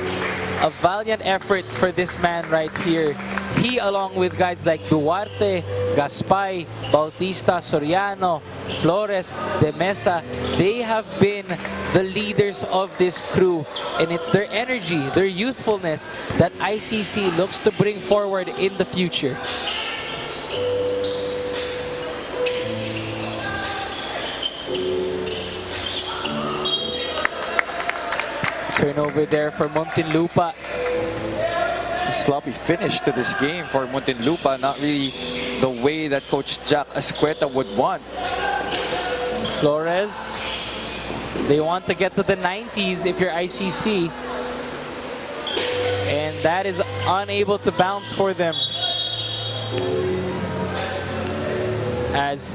Speaker 5: a valiant effort for this man right here. He, along with guys like Duarte, Gaspay, Bautista, Soriano, Flores, De Mesa, they have been the leaders of this crew. And it's their energy, their youthfulness that ICC looks to bring forward in the future. Turnover there for Muntinlupa.
Speaker 6: Sloppy finish to this game for Muntinlupa. Not really the way that Coach Jack Asqueta would want.
Speaker 5: Flores, they want to get to the 90s if you're ICC. And that is unable to bounce for them. as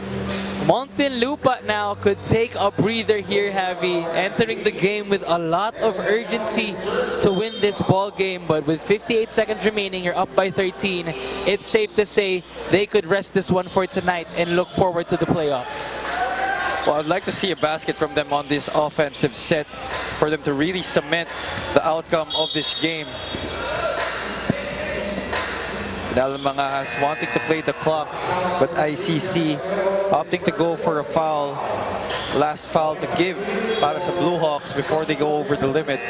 Speaker 5: Muntinlupa now could take a breather here, Javi, entering the game with a lot of urgency to win this ball game. But with 58 seconds remaining, you're up by 13. It's safe to say they could rest this one for tonight and look forward to the playoffs.
Speaker 6: Well, I'd like to see a basket from them on this offensive set for them to really cement the outcome of this game. Alan Mangajas wanting to play the clock, but ICC opting to go for a foul. Last foul to give para sa Bluehawks before they go over the limit.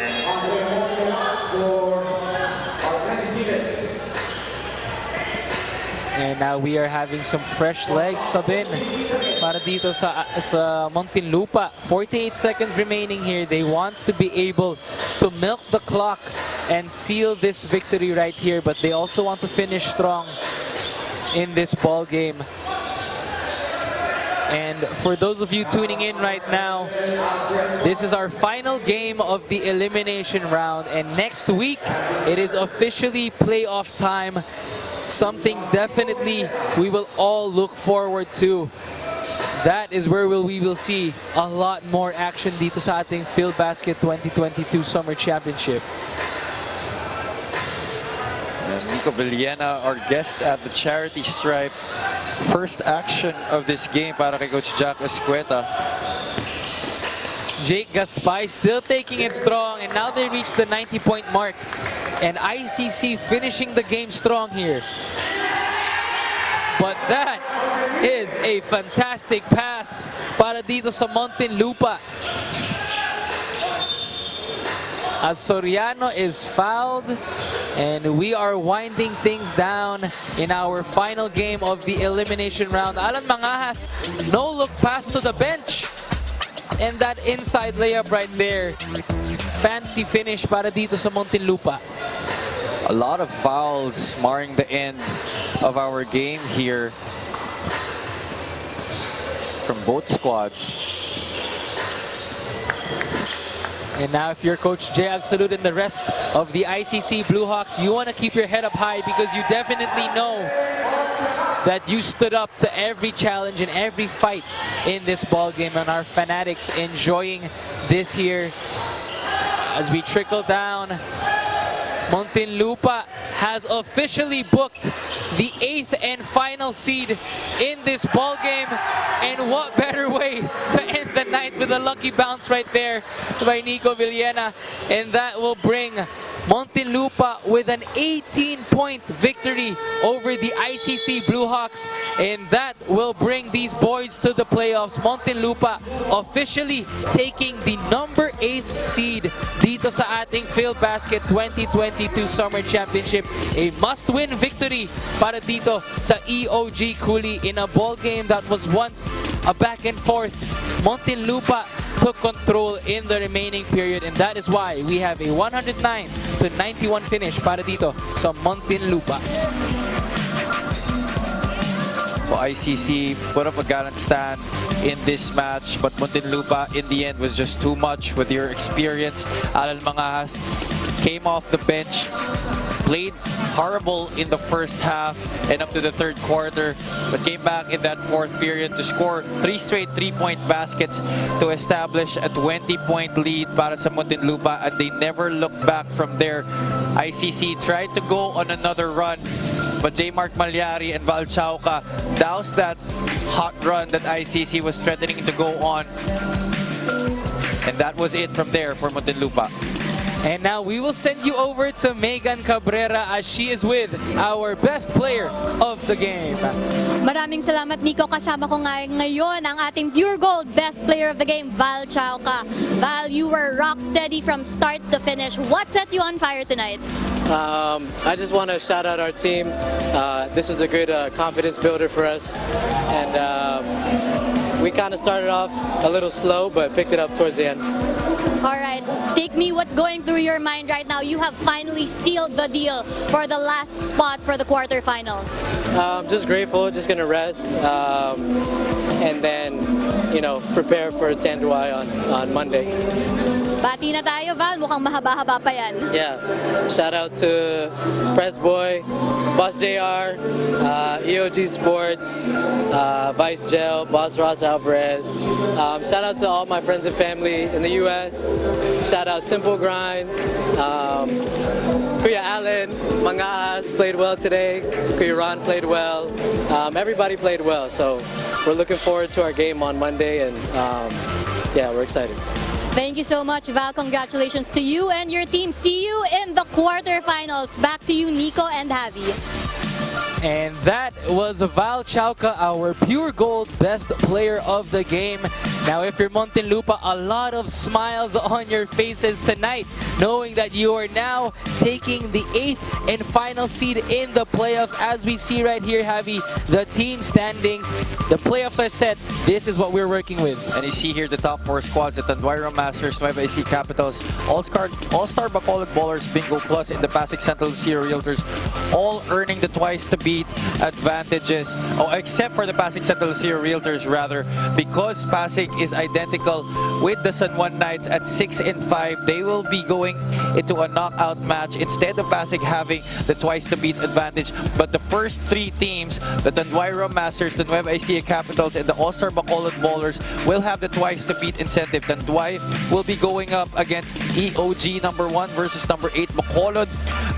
Speaker 5: And now we are having some fresh legs sabin para dito sa Muntinlupa. 48 seconds remaining here. They want to be able to milk the clock and seal this victory right here, but they also want to finish strong in this ball game. And for those of you tuning in right now, this is our final game of the elimination round, and next week it is officially playoff time. Something definitely we will all look forward to. That is where we will see a lot more action dito sa ating Filbasket 2022 Summer Championship.
Speaker 6: And Nico Villena, our guest at the charity stripe. First action of this game para kay Coach Jack Escueta.
Speaker 5: Jake Gaspay still taking it strong, and now they reach the 90-point mark. And ICC finishing the game strong here. But that is a fantastic pass para dito sa Muntinlupa. As Soriano is fouled, and we are winding things down in our final game of the elimination round. Alan Mangajas, no look pass to the bench. And that inside layup right there. Fancy finish para dito sa Muntinlupa.
Speaker 6: A lot of fouls marring the end of our game here from both squads.
Speaker 5: And now if you're Coach Jay Absolute and the rest of the ICC Bluehawks, you want to keep your head up high because you definitely know that you stood up to every challenge and every fight in this ball game, and our fanatics enjoying this here as we trickle down. Muntinlupa has officially booked the 8th and final seed in this ball game, and what better way to end the night with a lucky bounce right there by Nico Villena, and that will bring Muntinlupa with an 18-point victory over the ICC Bluehawks, and that will bring these boys to the playoffs. Muntinlupa officially taking the number 8th seed dito sa ating Filbasket 2022 Summer Championship. A must-win victory para dito sa EOG Cooly in a ball game that was once a back and forth. Muntinlupa took control in the remaining period, and that is why we have a 109-91 finish para dito sa Muntinlupa.
Speaker 6: Well, ICC put up a gallant stand in this match, but Muntinlupa in the end was just too much with your experience. Alan Mangajas came off the bench, played horrible in the first half and up to the third quarter, but came back in that fourth period to score 3 straight 3-point baskets to establish a 20-point lead para sa Muntinlupa, and they never looked back from there. ICC tried to go on another run, but J. Mark Malyari and Val Chauca doused that hot run that ICC was threatening to go on, and that was it from there for Muntinlupa.
Speaker 5: And now we will send you over to Megan Cabrera as she is with our best player of the game.
Speaker 4: Maraming salamat, Nico. Kasama ko ngayon ang ating Puregold best player of the game, Val Chauca. Val, you were rock steady from start to finish. What set you on fire tonight?
Speaker 10: I just want to shout out our team. This was a good confidence builder for us. And we kind of started off a little slow, but picked it up towards the end.
Speaker 4: All right, take me what's going through your mind right now. You have finally sealed the deal for the last spot for the quarterfinals.
Speaker 10: Just grateful, just gonna rest, and then, prepare for Tanduay on Monday.
Speaker 4: Bati na tayo, Val. Mukhang mahaba-haba pa yan.
Speaker 10: Yeah, shout out to Press Boy, Boss JR, EOG Sports, Vice Gel, Boss Ross Alvarez. Shout out to all my friends and family in the US. Shout out Simple Grind. Kuya Allen, Mangaas played well today. Kuya Ron played well. Everybody played well. So we're looking forward to our game on Monday, and yeah, we're excited.
Speaker 4: Thank you so much, Val. Congratulations to you and your team. See you in the quarterfinals. Back to you, Nico and Javi.
Speaker 5: And that was Val Chauca, our Puregold best player of the game. Now, if you're Muntinlupa, a lot of smiles on your faces tonight, knowing that you are now taking the 8th and final seed in the playoffs. As we see right here, Javi, the team standings, the playoffs are set. This is what we're working with.
Speaker 6: And you see here the top 4 squads: the Tanduay Masters, Nueva ICC Capitals, All-Star Bacolod Ballers, Bingo Plus, in the Pasig Central Lucero Realtors, all earning the twice to beat advantages. Oh, except for the Pasig Central Lucero Realtors, rather, because Pasig is identical with the San Juan Knights at 6-5. They will be going into a knockout match instead of Pasig having the twice to beat advantage. But the first 3 teams, the Tanduay Masters, the Nueva ICC Capitals, and the All-Star Bacolod Ballers, will have the twice to beat incentive. Tanduay will be going up against EOG number 1 versus number 8 Bacolod,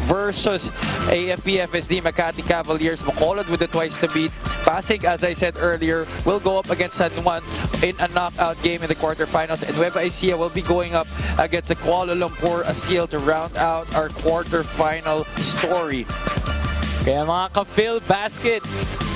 Speaker 6: versus AFP FSD Makati Cavaliers. Bacolod with the twice to beat. Pasig, as I said earlier, will go up against San Juan in a knockout game in the quarterfinals, and Nueva Ecija will be going up against the Kuala Lumpur Asil to round out our quarterfinal story.
Speaker 5: Kaya mga ka-Filbasket,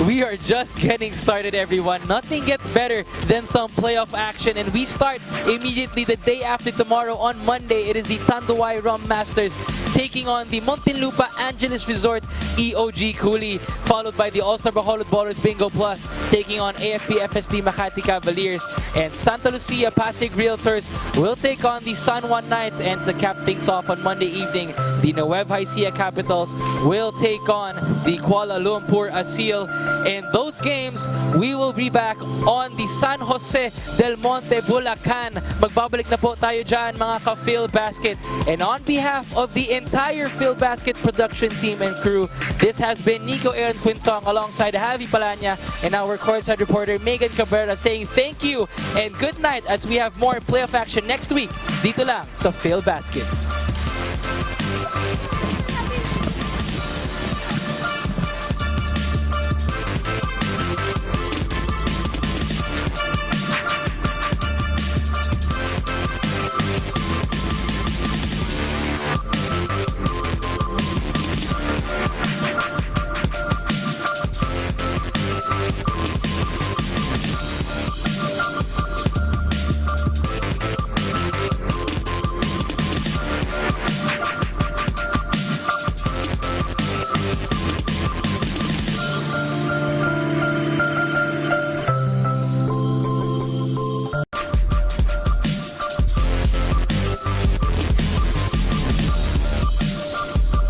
Speaker 5: we are just getting started, everyone. Nothing gets better than some playoff action, and we start immediately the day after tomorrow on Monday. It is the Tanduay Rum Masters taking on the Muntinlupa Angelis Resort EOG Cooly, followed by the All-Star Bacolod Ballers Bingo Plus taking on AFP FSD Makati Cavaliers, and Santa Lucia Pasig Realtors will take on the San Juan Knights, and to cap things off on Monday evening, the Nueva Ecija Capitals will take on the Kuala Lumpur Asil. In those games, we will be back on the San Jose del Monte, Bulacan. Magbabalik na po tayo dyan, mga ka-Filbasket. And on behalf of the entire Filbasket production team and crew, this has been Nico Aaron Quintong alongside Javi Palanya and our courtside reporter Megan Cabrera saying thank you and good night, as we have more playoff action next week dito lang sa Filbasket.